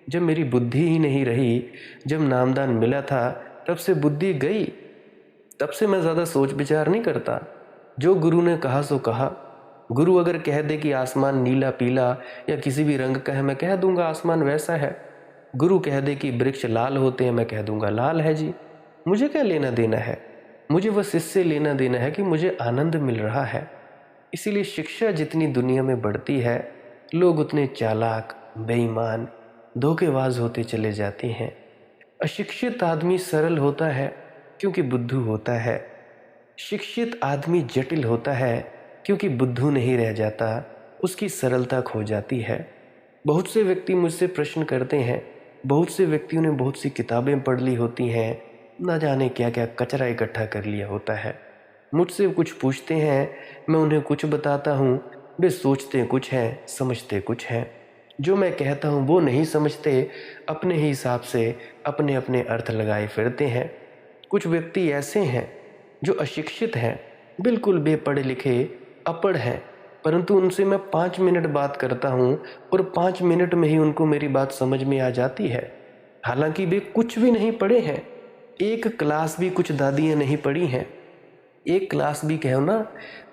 जब मेरी बुद्धि ही नहीं रही, जब नामदान मिला था, तब से बुद्धि गई। तब से मैं ज़्यादा सोच विचार नहीं करता। जो गुरु ने कहा सो कहा। गुरु अगर कह दे कि आसमान नीला पीला या किसी भी रंग का है, मैं कह दूंगा आसमान वैसा है। गुरु कह दे कि वृक्ष लाल होते हैं, मैं कह दूंगा लाल है जी, मुझे क्या लेना देना है। मुझे बस इससे लेना देना है कि मुझे आनंद मिल रहा है। इसीलिए शिक्षा जितनी दुनिया में बढ़ती है, लोग उतने चालाक, बेईमान, धोखेबाज होते चले जाते हैं। अशिक्षित आदमी सरल होता है क्योंकि बुद्धू होता है। शिक्षित आदमी जटिल होता है क्योंकि बुद्धू नहीं रह जाता, उसकी सरलता खो जाती है। बहुत से व्यक्ति मुझसे प्रश्न करते हैं, बहुत से व्यक्तियों ने बहुत सी किताबें पढ़ ली होती हैं, ना जाने क्या क्या कचरा इकट्ठा कर लिया होता है। मुझसे कुछ पूछते हैं, मैं उन्हें कुछ बताता हूँ, वे सोचते कुछ हैं, समझते कुछ हैं। जो मैं कहता हूँ वो नहीं समझते, अपने ही हिसाब से अपने अपने अर्थ लगाए फिरते हैं। कुछ व्यक्ति ऐसे हैं जो अशिक्षित हैं, बिल्कुल बेपढ़े लिखे, अपढ़ हैं, परंतु उनसे मैं 5 मिनट बात करता हूँ और 5 मिनट में ही उनको मेरी बात समझ में आ जाती है। हालांकि वे कुछ भी नहीं पढ़े हैं, एक क्लास भी कुछ दादियाँ नहीं पढ़ी हैं। एक क्लास भी कहो ना,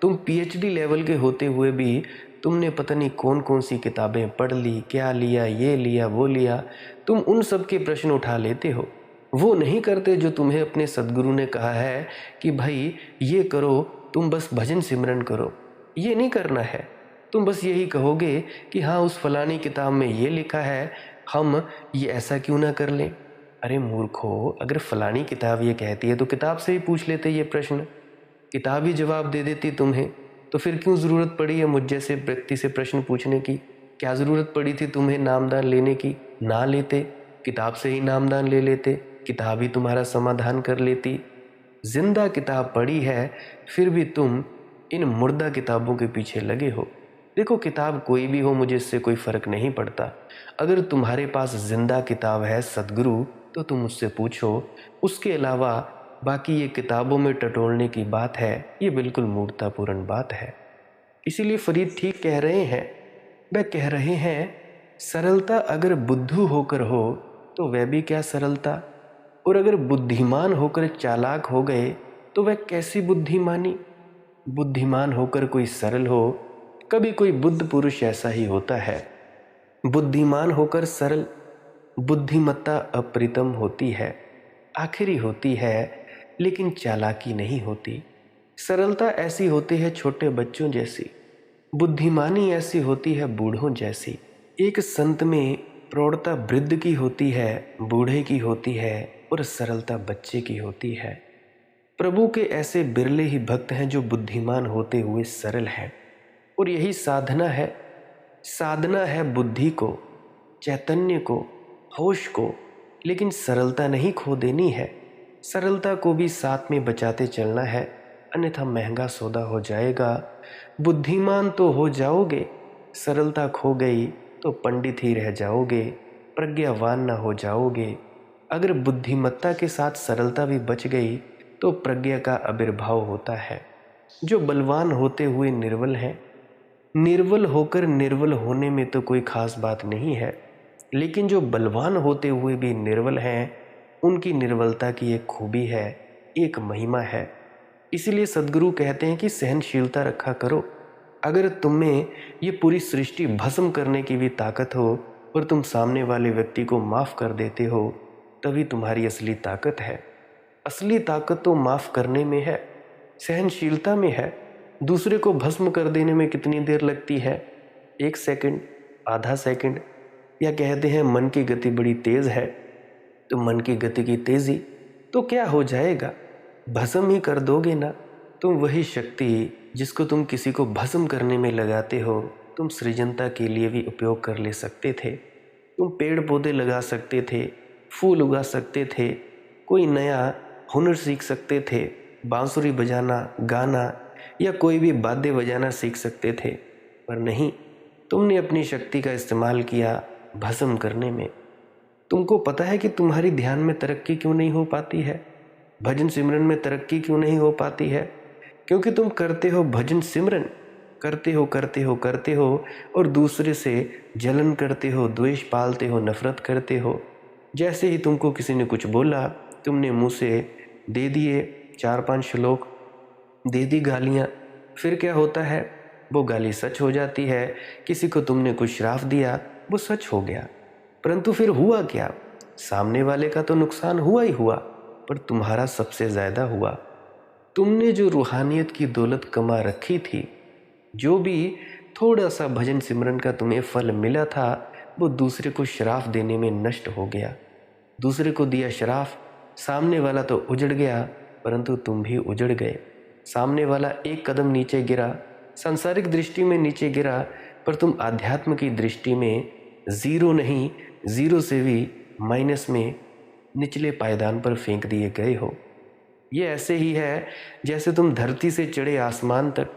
तुम पीएचडी लेवल के होते हुए भी तुमने पता नहीं कौन कौन सी किताबें पढ़ ली, क्या लिया, ये लिया, वो लिया, तुम उन सब के प्रश्न उठा लेते हो। वो नहीं करते जो तुम्हें अपने सदगुरु ने कहा है कि भाई ये करो, तुम बस भजन सिमरन करो। ये नहीं करना है। तुम बस यही कहोगे कि हाँ उस फलानी किताब में ये लिखा है, हम ये ऐसा क्यों ना कर लें। अरे मूर्खो, अगर फलानी किताब ये कहती है तो किताब से ही पूछ लेते ये प्रश्न, किताब ही जवाब दे देती तुम्हें। तो फिर क्यों ज़रूरत पड़ी है मुझ जैसे व्यक्ति से प्रश्न पूछने की। क्या ज़रूरत पड़ी थी तुम्हें नामदान लेने की। ना लेते, किताब से ही नामदान ले लेते, किताब ही तुम्हारा समाधान कर लेती। जिंदा किताब पढ़ी है, फिर भी तुम इन मुर्दा किताबों के पीछे लगे हो। देखो, किताब कोई भी हो, मुझे इससे कोई फ़र्क नहीं पड़ता। अगर तुम्हारे पास जिंदा किताब है सदगुरु, तो तुम उससे पूछो। उसके अलावा बाकी ये किताबों में टटोलने की बात है, ये बिल्कुल मूर्खतापूर्ण बात है। इसीलिए फरीद ठीक कह रहे हैं। वह कह रहे हैं, सरलता अगर बुद्धू होकर हो तो वह भी क्या सरलता, और अगर बुद्धिमान होकर चालाक हो गए तो वह कैसी बुद्धिमानी। बुद्धिमान होकर कोई सरल हो, कभी कोई बुद्ध पुरुष ऐसा ही होता है। बुद्धिमान होकर सरल, बुद्धिमत्ता अप्रितम होती है, आखिरी होती है, लेकिन चालाकी नहीं होती। सरलता ऐसी होती है छोटे बच्चों जैसी, बुद्धिमानी ऐसी होती है बूढ़ों जैसी। एक संत में प्रौढ़ता वृद्ध की होती है, बूढ़े की होती है, और सरलता बच्चे की होती है। प्रभु के ऐसे बिरले ही भक्त हैं जो बुद्धिमान होते हुए सरल हैं, और यही साधना है। साधना है बुद्धि को, चैतन्य को, होश को, लेकिन सरलता नहीं खो देनी है। सरलता को भी साथ में बचाते चलना है, अन्यथा महंगा सौदा हो जाएगा। बुद्धिमान तो हो जाओगे, सरलता खो गई तो पंडित ही रह जाओगे, प्रज्ञावान ना हो जाओगे। अगर बुद्धिमत्ता के साथ सरलता भी बच गई तो प्रज्ञा का आविर्भाव होता है। जो बलवान होते हुए निर्बल हैं, निर्बल होकर निर्बल होने में तो कोई खास बात नहीं है, लेकिन जो बलवान होते हुए भी निर्बल हैं, उनकी निर्बलता की एक खूबी है, एक महिमा है। इसीलिए सदगुरु कहते हैं कि सहनशीलता रखा करो। अगर तुम्हें ये पूरी सृष्टि भस्म करने की भी ताकत हो और तुम सामने वाले व्यक्ति को माफ़ कर देते हो, तभी तुम्हारी असली ताकत है। असली ताकत तो माफ़ करने में है, सहनशीलता में है। दूसरे को भस्म कर देने में कितनी देर लगती है, 1 सेकंड, आधा सेकंड, या कहते हैं मन की गति बड़ी तेज़ है। तो मन की गति की तेज़ी तो क्या हो जाएगा, भस्म ही कर दोगे ना। तुम वही शक्ति जिसको तुम किसी को भस्म करने में लगाते हो, तुम सृजनता के लिए भी उपयोग कर ले सकते थे। तुम पेड़ पौधे लगा सकते थे, फूल उगा सकते थे, कोई नया हुनर सीख सकते थे, बांसुरी बजाना, गाना, या कोई भी वाद्य बजाना सीख सकते थे। पर नहीं, तुमने अपनी शक्ति का इस्तेमाल किया भस्म करने में। तुमको पता है कि तुम्हारी ध्यान में तरक्की क्यों नहीं हो पाती है, भजन सिमरन में तरक्की क्यों नहीं हो पाती है? क्योंकि तुम करते हो भजन सिमरन, करते हो करते हो करते हो, और दूसरे से जलन करते हो, द्वेष पालते हो, नफरत करते हो। जैसे ही तुमको किसी ने कुछ बोला, तुमने मुंह से दे दिए 4-5 श्लोक, दे दी गालियाँ। फिर क्या होता है, वो गाली सच हो जाती है। किसी को तुमने कुछ श्राप दिया, वो सच हो गया। परंतु फिर हुआ क्या? सामने वाले का तो नुकसान हुआ ही हुआ, पर तुम्हारा सबसे ज़्यादा हुआ। तुमने जो रूहानियत की दौलत कमा रखी थी, जो भी थोड़ा सा भजन सिमरन का तुम्हें फल मिला था, वो दूसरे को श्राप देने में नष्ट हो गया। दूसरे को दिया श्राप, सामने वाला तो उजड़ गया, परंतु तुम भी उजड़ गए। सामने वाला एक कदम नीचे गिरा, सांसारिक दृष्टि में नीचे गिरा, पर तुम आध्यात्म की दृष्टि में ज़ीरो नहीं, ज़ीरो से भी माइनस में निचले पायदान पर फेंक दिए गए हो। ये ऐसे ही है जैसे तुम धरती से चढ़े आसमान तक,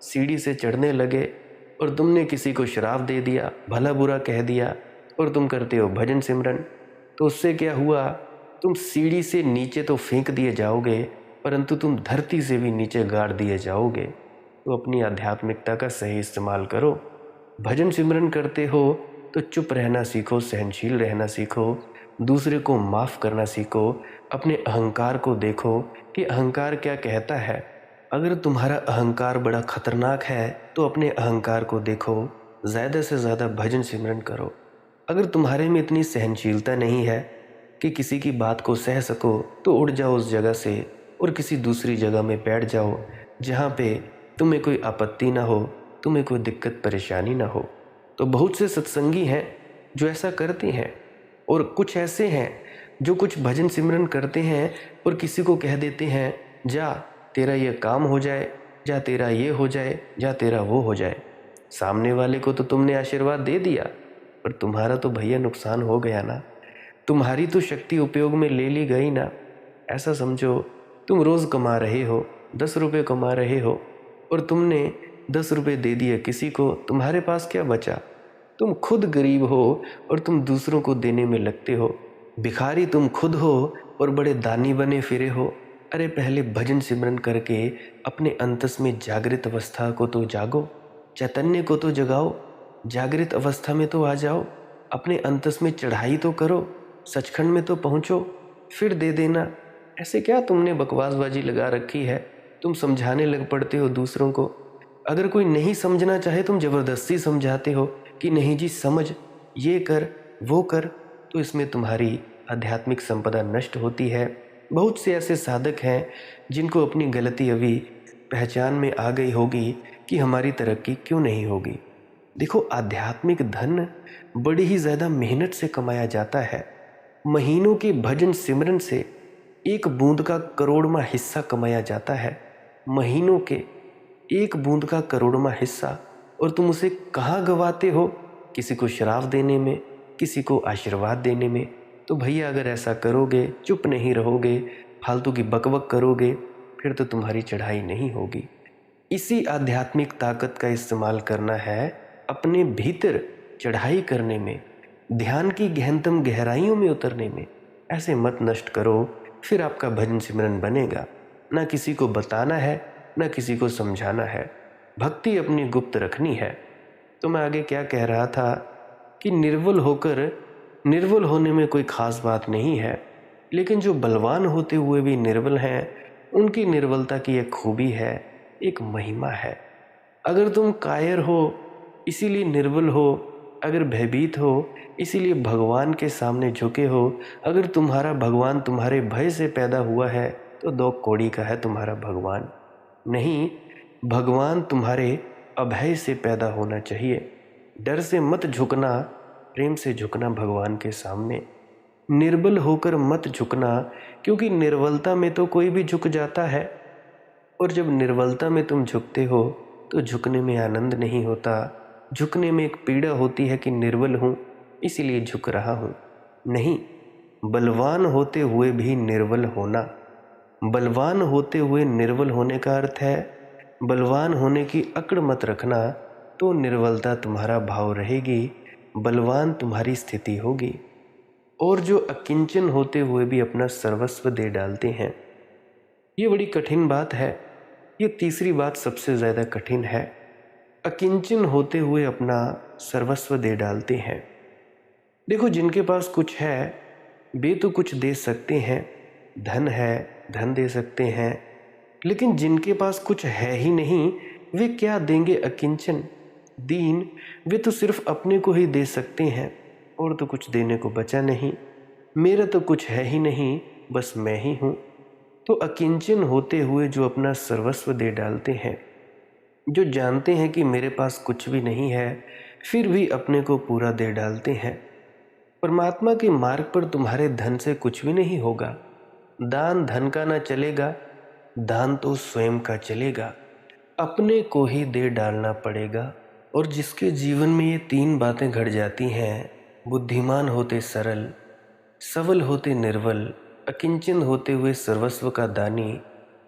सीढ़ी से चढ़ने लगे और तुमने किसी को श्राप दे दिया, भला बुरा कह दिया, और तुम करते हो भजन सिमरन। तो उससे क्या हुआ? तुम सीढ़ी से नीचे तो फेंक दिए जाओगे, परंतु तुम धरती से भी नीचे गाड़ दिए जाओगे। तो अपनी आध्यात्मिकता का सही इस्तेमाल करो। भजन सिमरन करते हो तो चुप रहना सीखो, सहनशील रहना सीखो, दूसरे को माफ़ करना सीखो, अपने अहंकार को देखो कि अहंकार क्या कहता है। अगर तुम्हारा अहंकार बड़ा खतरनाक है तो अपने अहंकार को देखो, ज़्यादा से ज़्यादा भजन सिमरन करो। अगर तुम्हारे में इतनी सहनशीलता नहीं है कि किसी की बात को सह सको, तो उड़ जाओ उस जगह से और किसी दूसरी जगह में बैठ जाओ जहाँ पे तुम्हें कोई आपत्ति ना हो, तुम्हें कोई दिक्कत परेशानी ना हो। तो बहुत से सत्संगी हैं जो ऐसा करते हैं, और कुछ ऐसे हैं जो कुछ भजन सिमरन करते हैं और किसी को कह देते हैं, जा तेरा ये काम हो जाए, जा तेरा ये हो जाए, जा तेरा वो हो जाए। सामने वाले को तो तुमने आशीर्वाद दे दिया, पर तुम्हारा तो भैया नुकसान हो गया ना। तुम्हारी तो शक्ति उपयोग में ले ली गई ना। ऐसा समझो, तुम रोज़ कमा रहे हो, 10 रुपये कमा रहे हो, और तुमने 10 रुपये दे दिए किसी को, तुम्हारे पास क्या बचा? तुम खुद गरीब हो और तुम दूसरों को देने में लगते हो। भिखारी तुम खुद हो और बड़े दानी बने फिरे हो। अरे पहले भजन सिमरन करके अपने अंतस में जागृत अवस्था को तो जागो, चैतन्य को तो जगाओ, जागृत अवस्था में तो आ जाओ, अपने अंतस में चढ़ाई तो करो, सचखंड में तो पहुँचो, फिर दे देना। ऐसे क्या तुमने बकवासबाजी लगा रखी है? तुम समझाने लग पड़ते हो दूसरों को। अगर कोई नहीं समझना चाहे तुम ज़बरदस्ती समझाते हो कि नहीं जी समझ, ये कर वो कर, तो इसमें तुम्हारी आध्यात्मिक संपदा नष्ट होती है। बहुत से ऐसे साधक हैं जिनको अपनी गलती अभी पहचान में आ गई होगी कि हमारी तरक्की क्यों नहीं होगी। देखो, आध्यात्मिक धन बड़ी ही ज़्यादा मेहनत से कमाया जाता है। महीनों के भजन सिमरन से एक बूंद का करोड़वां हिस्सा कमाया जाता है। महीनों के एक बूंद का करोड़वां हिस्सा, और तुम उसे कहाँ गवाते हो? किसी को श्राप देने में, किसी को आशीर्वाद देने में। तो भैया अगर ऐसा करोगे, चुप नहीं रहोगे, फालतू की बकबक करोगे, फिर तो तुम्हारी चढ़ाई नहीं होगी। इसी आध्यात्मिक ताकत का इस्तेमाल करना है अपने भीतर चढ़ाई करने में, ध्यान की गहनतम गहराइयों में उतरने में। ऐसे मत नष्ट करो, फिर आपका भजन सिमरन बनेगा। ना किसी को बताना है, ना किसी को समझाना है। भक्ति अपनी गुप्त रखनी है। तो मैं आगे क्या कह रहा था कि निर्बल होने में कोई खास बात नहीं है, लेकिन जो बलवान होते हुए भी निर्बल हैं, उनकी निर्बलता की एक खूबी है, एक महिमा है। अगर तुम कायर हो इसीलिए निर्बल हो, अगर भयभीत हो इसीलिए भगवान के सामने झुके हो, अगर तुम्हारा भगवान तुम्हारे भय से पैदा हुआ है, तो 2 कौड़ी का है तुम्हारा भगवान। नहीं, भगवान तुम्हारे अभय से पैदा होना चाहिए। डर से मत झुकना, प्रेम से झुकना भगवान के सामने। निर्बल होकर मत झुकना, क्योंकि निर्बलता में तो कोई भी झुक जाता है, और जब निर्बलता में तुम झुकते हो तो झुकने में आनंद नहीं होता। झुकने में एक पीड़ा होती है कि निर्बल हूँ इसीलिए झुक रहा हूँ। नहीं, बलवान होते हुए भी निर्बल होना। बलवान होते हुए निर्बल होने का अर्थ है बलवान होने की अकड़ मत रखना, तो निर्बलता तुम्हारा भाव रहेगी, बलवान तुम्हारी स्थिति होगी। और जो अकिंचन होते हुए भी अपना सर्वस्व दे डालते हैं, ये बड़ी कठिन बात है। ये तीसरी बात सबसे ज़्यादा कठिन है। अकिंचन होते हुए अपना सर्वस्व दे डालते हैं। देखो, जिनके पास कुछ है वे तो कुछ दे सकते हैं, धन है धन दे सकते हैं, लेकिन जिनके पास कुछ है ही नहीं वे क्या देंगे? अकिंचन दीन, वे तो सिर्फ अपने को ही दे सकते हैं। और तो कुछ देने को बचा नहीं, मेरा तो कुछ है ही नहीं, बस मैं ही हूँ। तो अकिंचन होते हुए जो अपना सर्वस्व दे डालते हैं, जो जानते हैं कि मेरे पास कुछ भी नहीं है, फिर भी अपने को पूरा दे डालते हैं। परमात्मा के मार्ग पर तुम्हारे धन से कुछ भी नहीं होगा। दान धन का ना चलेगा, दान तो स्वयं का चलेगा। अपने को ही दे डालना पड़ेगा। और जिसके जीवन में ये तीन बातें घट जाती हैं, बुद्धिमान होते सरल, सबल होते निर्बल, अकिंचन होते हुए सर्वस्व का दानी,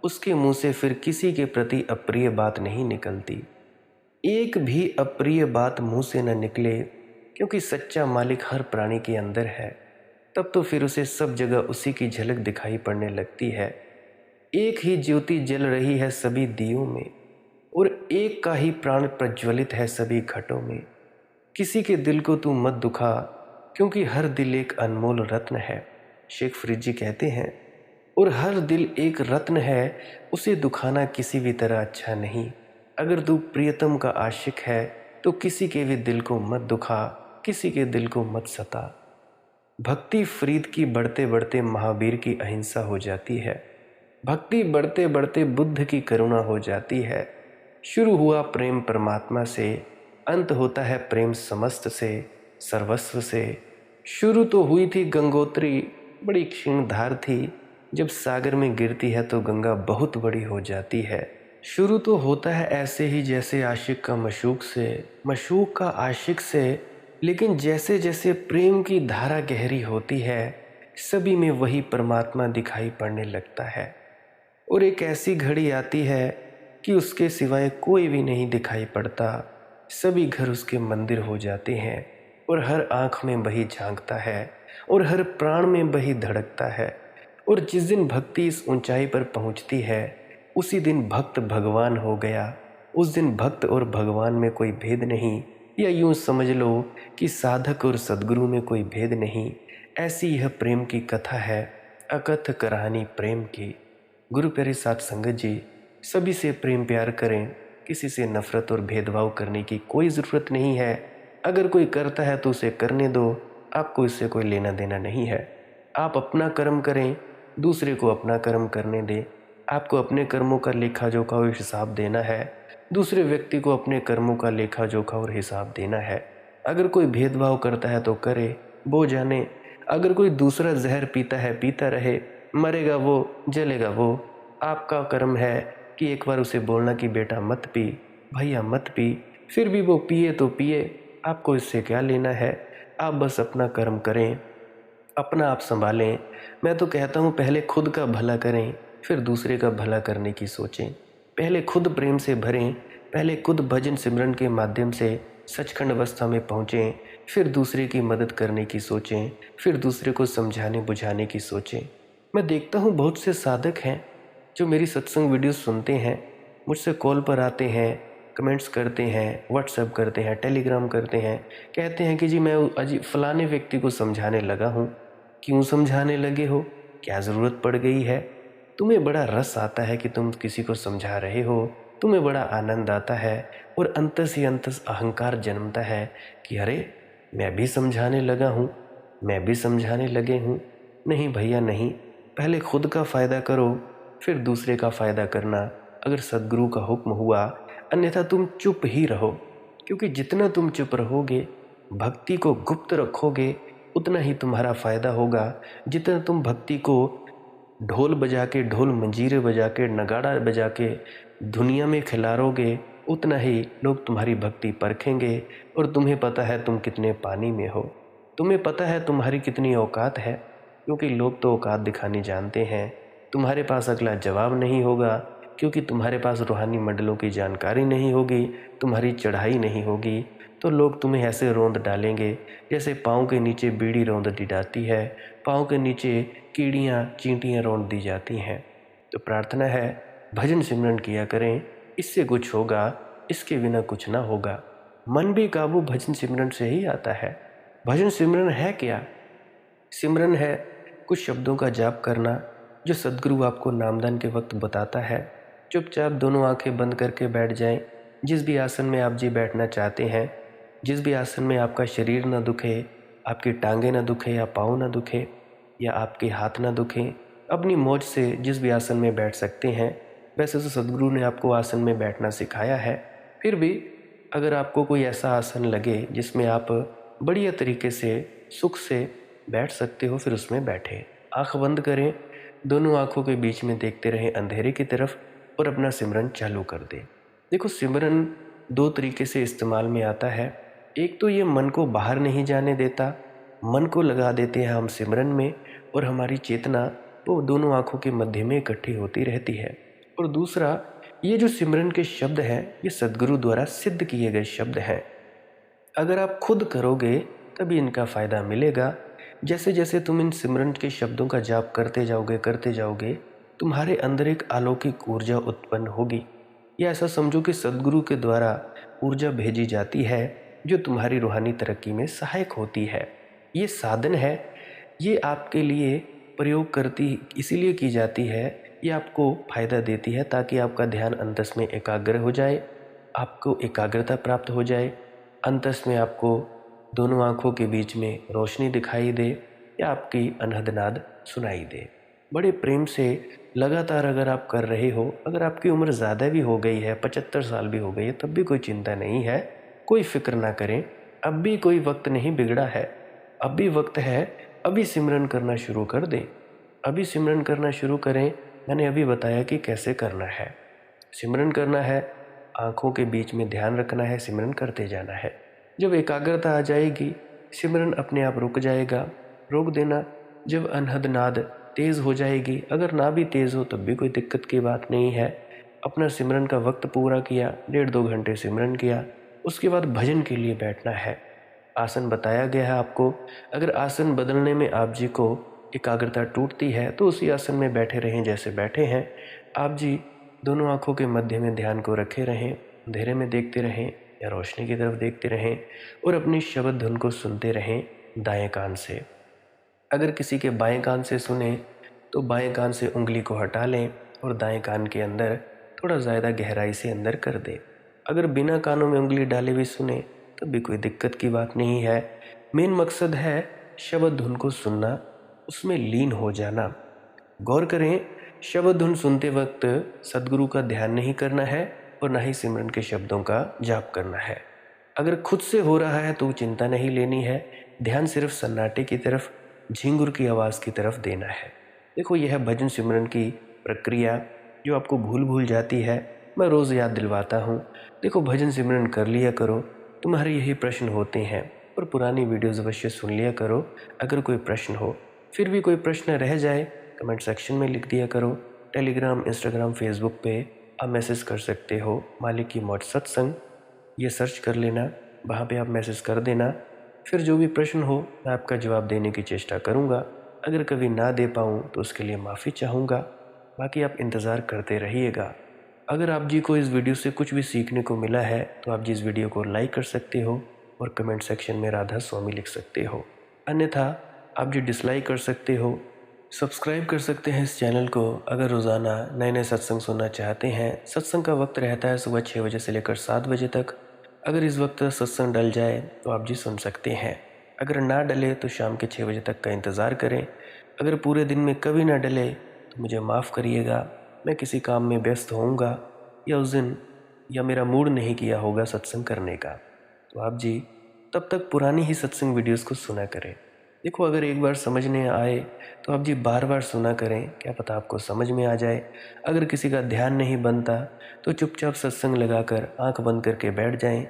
उसके मुंह से फिर किसी के प्रति अप्रिय बात नहीं निकलती। एक भी अप्रिय बात मुंह से न निकले, क्योंकि सच्चा मालिक हर प्राणी के अंदर है। तब तो फिर उसे सब जगह उसी की झलक दिखाई पड़ने लगती है। एक ही ज्योति जल रही है सभी दियों में, और एक का ही प्राण प्रज्वलित है सभी घटों में। किसी के दिल को तू मत दुखा, क्योंकि हर दिल एक अनमोल रत्न है, शेख फरीद जी कहते हैं। और हर दिल एक रत्न है, उसे दुखाना किसी भी तरह अच्छा नहीं। अगर तू प्रियतम का आशिक है तो किसी के भी दिल को मत दुखा, किसी के दिल को मत सता। भक्ति फरीद की बढ़ते बढ़ते महावीर की अहिंसा हो जाती है। भक्ति बढ़ते बढ़ते बुद्ध की करुणा हो जाती है। शुरू हुआ प्रेम परमात्मा से, अंत होता है प्रेम समस्त से, सर्वस्व से। शुरू तो हुई थी गंगोत्री, बड़ी क्षीण धार थी, जब सागर में गिरती है तो गंगा बहुत बड़ी हो जाती है। शुरू तो होता है ऐसे ही जैसे आशिक का मशूक से, मशूक का आशिक से, लेकिन जैसे जैसे प्रेम की धारा गहरी होती है, सभी में वही परमात्मा दिखाई पड़ने लगता है। और एक ऐसी घड़ी आती है कि उसके सिवाय कोई भी नहीं दिखाई पड़ता। सभी घर उसके मंदिर हो जाते हैं, और हर आँख में वही झांकता है, और हर प्राण में वही धड़कता है। और जिस दिन भक्ति इस ऊंचाई पर पहुंचती है, उसी दिन भक्त भगवान हो गया। उस दिन भक्त और भगवान में कोई भेद नहीं, या यूं समझ लो कि साधक और सद्गुरु में कोई भेद नहीं। ऐसी यह प्रेम की कथा है, अकथ कहानी प्रेम की। गुरु प्यारे साथ संगत जी, सभी से प्रेम प्यार करें, किसी से नफरत और भेदभाव करने की कोई ज़रूरत नहीं है। अगर कोई करता है तो उसे करने दो, आपको इससे कोई लेना देना नहीं है। आप अपना कर्म करें, दूसरे को अपना कर्म करने दें। आपको अपने कर्मों का लेखा जोखा और हिसाब देना है, दूसरे व्यक्ति को अपने कर्मों का लेखा जोखा और हिसाब देना है। अगर कोई भेदभाव करता है तो करे, वो जाने। अगर कोई दूसरा जहर पीता है, पीता रहे, मरेगा वो, जलेगा वो। आपका कर्म है कि एक बार उसे बोलना कि बेटा मत पी, भैया मत पी, फिर भी वो पिए तो पिए, आपको इससे क्या लेना है। आप बस अपना कर्म करें, अपना आप संभालें। मैं तो कहता हूँ पहले खुद का भला करें, फिर दूसरे का भला करने की सोचें। पहले खुद प्रेम से भरें, पहले खुद भजन सिमरन के माध्यम से सचखंड अवस्था में पहुँचें, फिर दूसरे की मदद करने की सोचें, फिर दूसरे को समझाने बुझाने की सोचें। मैं देखता हूँ बहुत से साधक हैं जो मेरी सत्संग वीडियो सुनते हैं, मुझसे कॉल पर आते हैं, कमेंट्स करते हैं, व्हाट्सएप करते हैं, टेलीग्राम करते हैं, कहते हैं कि जी मैं अजी फलाने व्यक्ति को समझाने लगा हूँ। क्यों समझाने लगे हो, क्या ज़रूरत पड़ गई है। तुम्हें बड़ा रस आता है कि तुम किसी को समझा रहे हो, तुम्हें बड़ा आनंद आता है, और अंतस ही अंतस अहंकार जन्मता है कि अरे मैं भी समझाने लगा हूँ, मैं भी समझाने लगे हूँ। नहीं भैया नहीं, पहले खुद का फ़ायदा करो, फिर दूसरे का फ़ायदा करना, अगर सद्गुरु का हुक्म हुआ। अन्यथा तुम चुप ही रहो, क्योंकि जितना तुम चुप रहोगे, भक्ति को गुप्त रखोगे, उतना ही तुम्हारा फ़ायदा होगा। जितना तुम भक्ति को ढोल बजा के, ढोल मंजीरे बजा के, नगाड़ा बजा के दुनिया में खिलारोगे, उतना ही लोग तुम्हारी भक्ति परखेंगे। और तुम्हें पता है तुम कितने पानी में हो, तुम्हें पता है तुम्हारी कितनी औकात है, क्योंकि लोग तो औकात दिखानी जानते हैं। तुम्हारे पास अगला जवाब नहीं होगा, क्योंकि तुम्हारे पास रूहानी मंडलों की जानकारी नहीं होगी, तुम्हारी चढ़ाई नहीं होगी। तो लोग तुम्हें ऐसे रौंद डालेंगे जैसे पाँव के नीचे बीड़ी रौंद दी जाती है, पाँव के नीचे कीड़ियाँ चींटियाँ रौंद दी जाती हैं। तो प्रार्थना है भजन सिमरन किया करें, इससे कुछ होगा, इसके बिना कुछ ना होगा। मन भी काबू भजन सिमरन से ही आता है। भजन सिमरन है क्या? सिमरन है कुछ शब्दों का जाप करना, जो सद्गुरु आपको नामदान के वक्त बताता है। चुपचाप दोनों आंखें बंद करके बैठ जाएं। जिस भी आसन में आप जी बैठना चाहते हैं, जिस भी आसन में आपका शरीर न दुखे, आपकी टांगें ना दुखे या पाँव ना दुखे या आपके हाथ ना दुखें, अपनी मौज से जिस भी आसन में बैठ सकते हैं। वैसे तो सद्गुरु ने आपको आसन में बैठना सिखाया है, फिर भी अगर आपको कोई ऐसा आसन लगे जिसमें आप बढ़िया तरीके से सुख से बैठ सकते हो, फिर उसमें बैठें। आँख बंद करें, दोनों आँखों के बीच में देखते रहें अंधेरे की तरफ और अपना सिमरन चालू कर दें। देखो, सिमरन दो तरीके से इस्तेमाल में आता है। एक तो ये मन को बाहर नहीं जाने देता, मन को लगा देते हैं हम सिमरन में और हमारी चेतना वो दोनों आँखों के मध्य में इकट्ठी होती रहती है। और दूसरा, ये जो सिमरन के शब्द हैं ये सद्गुरु द्वारा सिद्ध किए गए शब्द हैं। अगर आप खुद करोगे तभी इनका फ़ायदा मिलेगा। जैसे जैसे तुम इन सिमरन के शब्दों का जाप करते जाओगे तुम्हारे अंदर एक अलौकिक ऊर्जा उत्पन्न होगी। या ऐसा समझो कि सद्गुरु के द्वारा ऊर्जा भेजी जाती है जो तुम्हारी रूहानी तरक्की में सहायक होती है। ये साधन है, ये आपके लिए प्रयोग करती इसीलिए की जाती है, ये आपको फ़ायदा देती है ताकि आपका ध्यान अंतस में एकाग्र हो जाए, आपको एकाग्रता प्राप्त हो जाए, अंतस में आपको दोनों आँखों के बीच में रोशनी दिखाई दे या आपकी अनहद नाद सुनाई दे। बड़े प्रेम से लगातार अगर आप कर रहे हो, अगर आपकी उम्र ज़्यादा भी हो गई है, 75 साल भी हो गई है, तब भी कोई चिंता नहीं है, कोई फिक्र ना करें। अब भी कोई वक्त नहीं बिगड़ा है, अब भी वक्त है, अभी सिमरन करना शुरू कर दें, अभी सिमरन करना शुरू करें। मैंने अभी बताया कि कैसे करना है। सिमरन करना है, आँखों के बीच में ध्यान रखना है, सिमरन करते जाना है। जब एकाग्रता आ जाएगी सिमरन अपने आप रुक जाएगा, रोक देना। जब अनहद नाद तेज़ हो जाएगी, अगर ना भी तेज़ हो तब भी कोई दिक्कत की बात नहीं है। अपना सिमरन का वक्त पूरा किया, 1.5-2 घंटे सिमरन किया, उसके बाद भजन के लिए बैठना है। आसन बताया गया है आपको। अगर आसन बदलने में आप जी को एकाग्रता टूटती है तो उसी आसन में बैठे रहें जैसे बैठे हैं। आप जी दोनों आँखों के मध्य में ध्यान को रखे रहें, अंधेरे में देखते रहें या रोशनी की तरफ देखते रहें और अपनी शब्द धुन को सुनते रहें दाएं कान से। अगर किसी के बाएं कान से सुने तो बाएं कान से उंगली को हटा लें और दाएं कान के अंदर थोड़ा ज़्यादा गहराई से अंदर कर दें। अगर बिना कानों में उंगली डाले हुए सुने तब भी कोई दिक्कत की बात नहीं है। मेन मकसद है शब्द धुन को सुनना, उसमें लीन हो जाना। गौर करें, शब्द धुन सुनते वक्त सद्गुरु का ध्यान नहीं करना है और ना ही सिमरन के शब्दों का जाप करना है। अगर खुद से हो रहा है तो चिंता नहीं लेनी है, ध्यान सिर्फ सन्नाटे की तरफ, झिंगुर की आवाज़ की तरफ देना है। देखो, यह भजन सिमरन की प्रक्रिया जो आपको भूल जाती है, मैं रोज़ याद दिलवाता हूँ। देखो, भजन सिमरन कर लिया करो, तुम्हारे यही प्रश्न होते हैं, और पुरानी वीडियोज़ अवश्य सुन लिया करो। अगर कोई प्रश्न हो, फिर भी कोई प्रश्न रह जाए, कमेंट सेक्शन में लिख दिया करो। टेलीग्राम, इंस्टाग्राम, फेसबुक पे आप मैसेज कर सकते हो, मालिक की मौज सत्संग ये सर्च कर लेना, वहाँ पे आप मैसेज कर देना। फिर जो भी प्रश्न हो मैं आपका जवाब देने की चेष्टा करूँगा। अगर कभी ना दे पाऊँ तो उसके लिए माफ़ी चाहूँगा। बाकी आप इंतज़ार करते रहिएगा। अगर आप जी को इस वीडियो से कुछ भी सीखने को मिला है तो आप जी इस वीडियो को लाइक कर सकते हो और कमेंट सेक्शन में राधा स्वामी लिख सकते हो। अन्यथा आप जी डिसलाइक कर सकते हो। सब्सक्राइब कर सकते हैं इस चैनल को अगर रोज़ाना नए नए सत्संग सुनना चाहते हैं। सत्संग का वक्त रहता है सुबह 6 बजे से लेकर 7 बजे तक। अगर इस वक्त सत्संग डल जाए तो आप जी सुन सकते हैं, अगर ना डले तो शाम के 6 बजे तक का इंतज़ार करें। अगर पूरे दिन में कभी ना डले तो मुझे माफ़ करिएगा, मैं किसी काम में व्यस्त होऊंगा या उस दिन या मेरा मूड नहीं किया होगा सत्संग करने का। तो आप जी तब तक पुरानी ही सत्संग वीडियोस को सुना करें। देखो, अगर एक बार समझने आए तो आप जी बार बार सुना करें, क्या पता आपको समझ में आ जाए। अगर किसी का ध्यान नहीं बनता तो चुपचाप सत्संग लगाकर आंख बंद करके बैठ जाएं।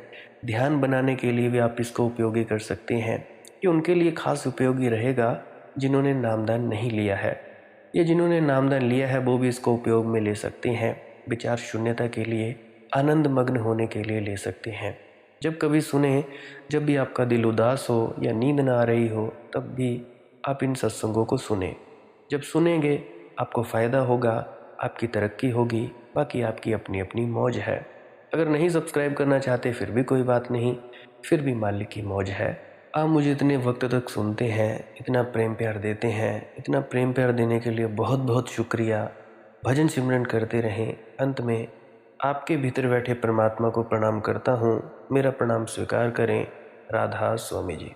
ध्यान बनाने के लिए भी आप इसको उपयोगी कर सकते हैं। ये उनके लिए खास उपयोगी रहेगा जिन्होंने नामदान नहीं लिया है, या जिन्होंने नामदान लिया है वो भी इसको उपयोग में ले सकते हैं। विचार शून्यता के लिए, आनंद मग्न होने के लिए ले सकते हैं। जब कभी सुने, जब भी आपका दिल उदास हो या नींद ना आ रही हो तब भी आप इन सत्संगों को सुने। जब सुनेंगे आपको फ़ायदा होगा, आपकी तरक्की होगी। बाकी आपकी अपनी अपनी मौज है। अगर नहीं सब्सक्राइब करना चाहते फिर भी कोई बात नहीं, फिर भी मालिक की मौज है। आप मुझे इतने वक्त तक सुनते हैं, इतना प्रेम प्यार देते हैं। इतना प्रेम प्यार देने के लिए बहुत बहुत शुक्रिया। भजन सिमरन करते रहें। अंत में आपके भीतर बैठे परमात्मा को प्रणाम करता हूँ। मेरा प्रणाम स्वीकार करें। राधा स्वामी जी।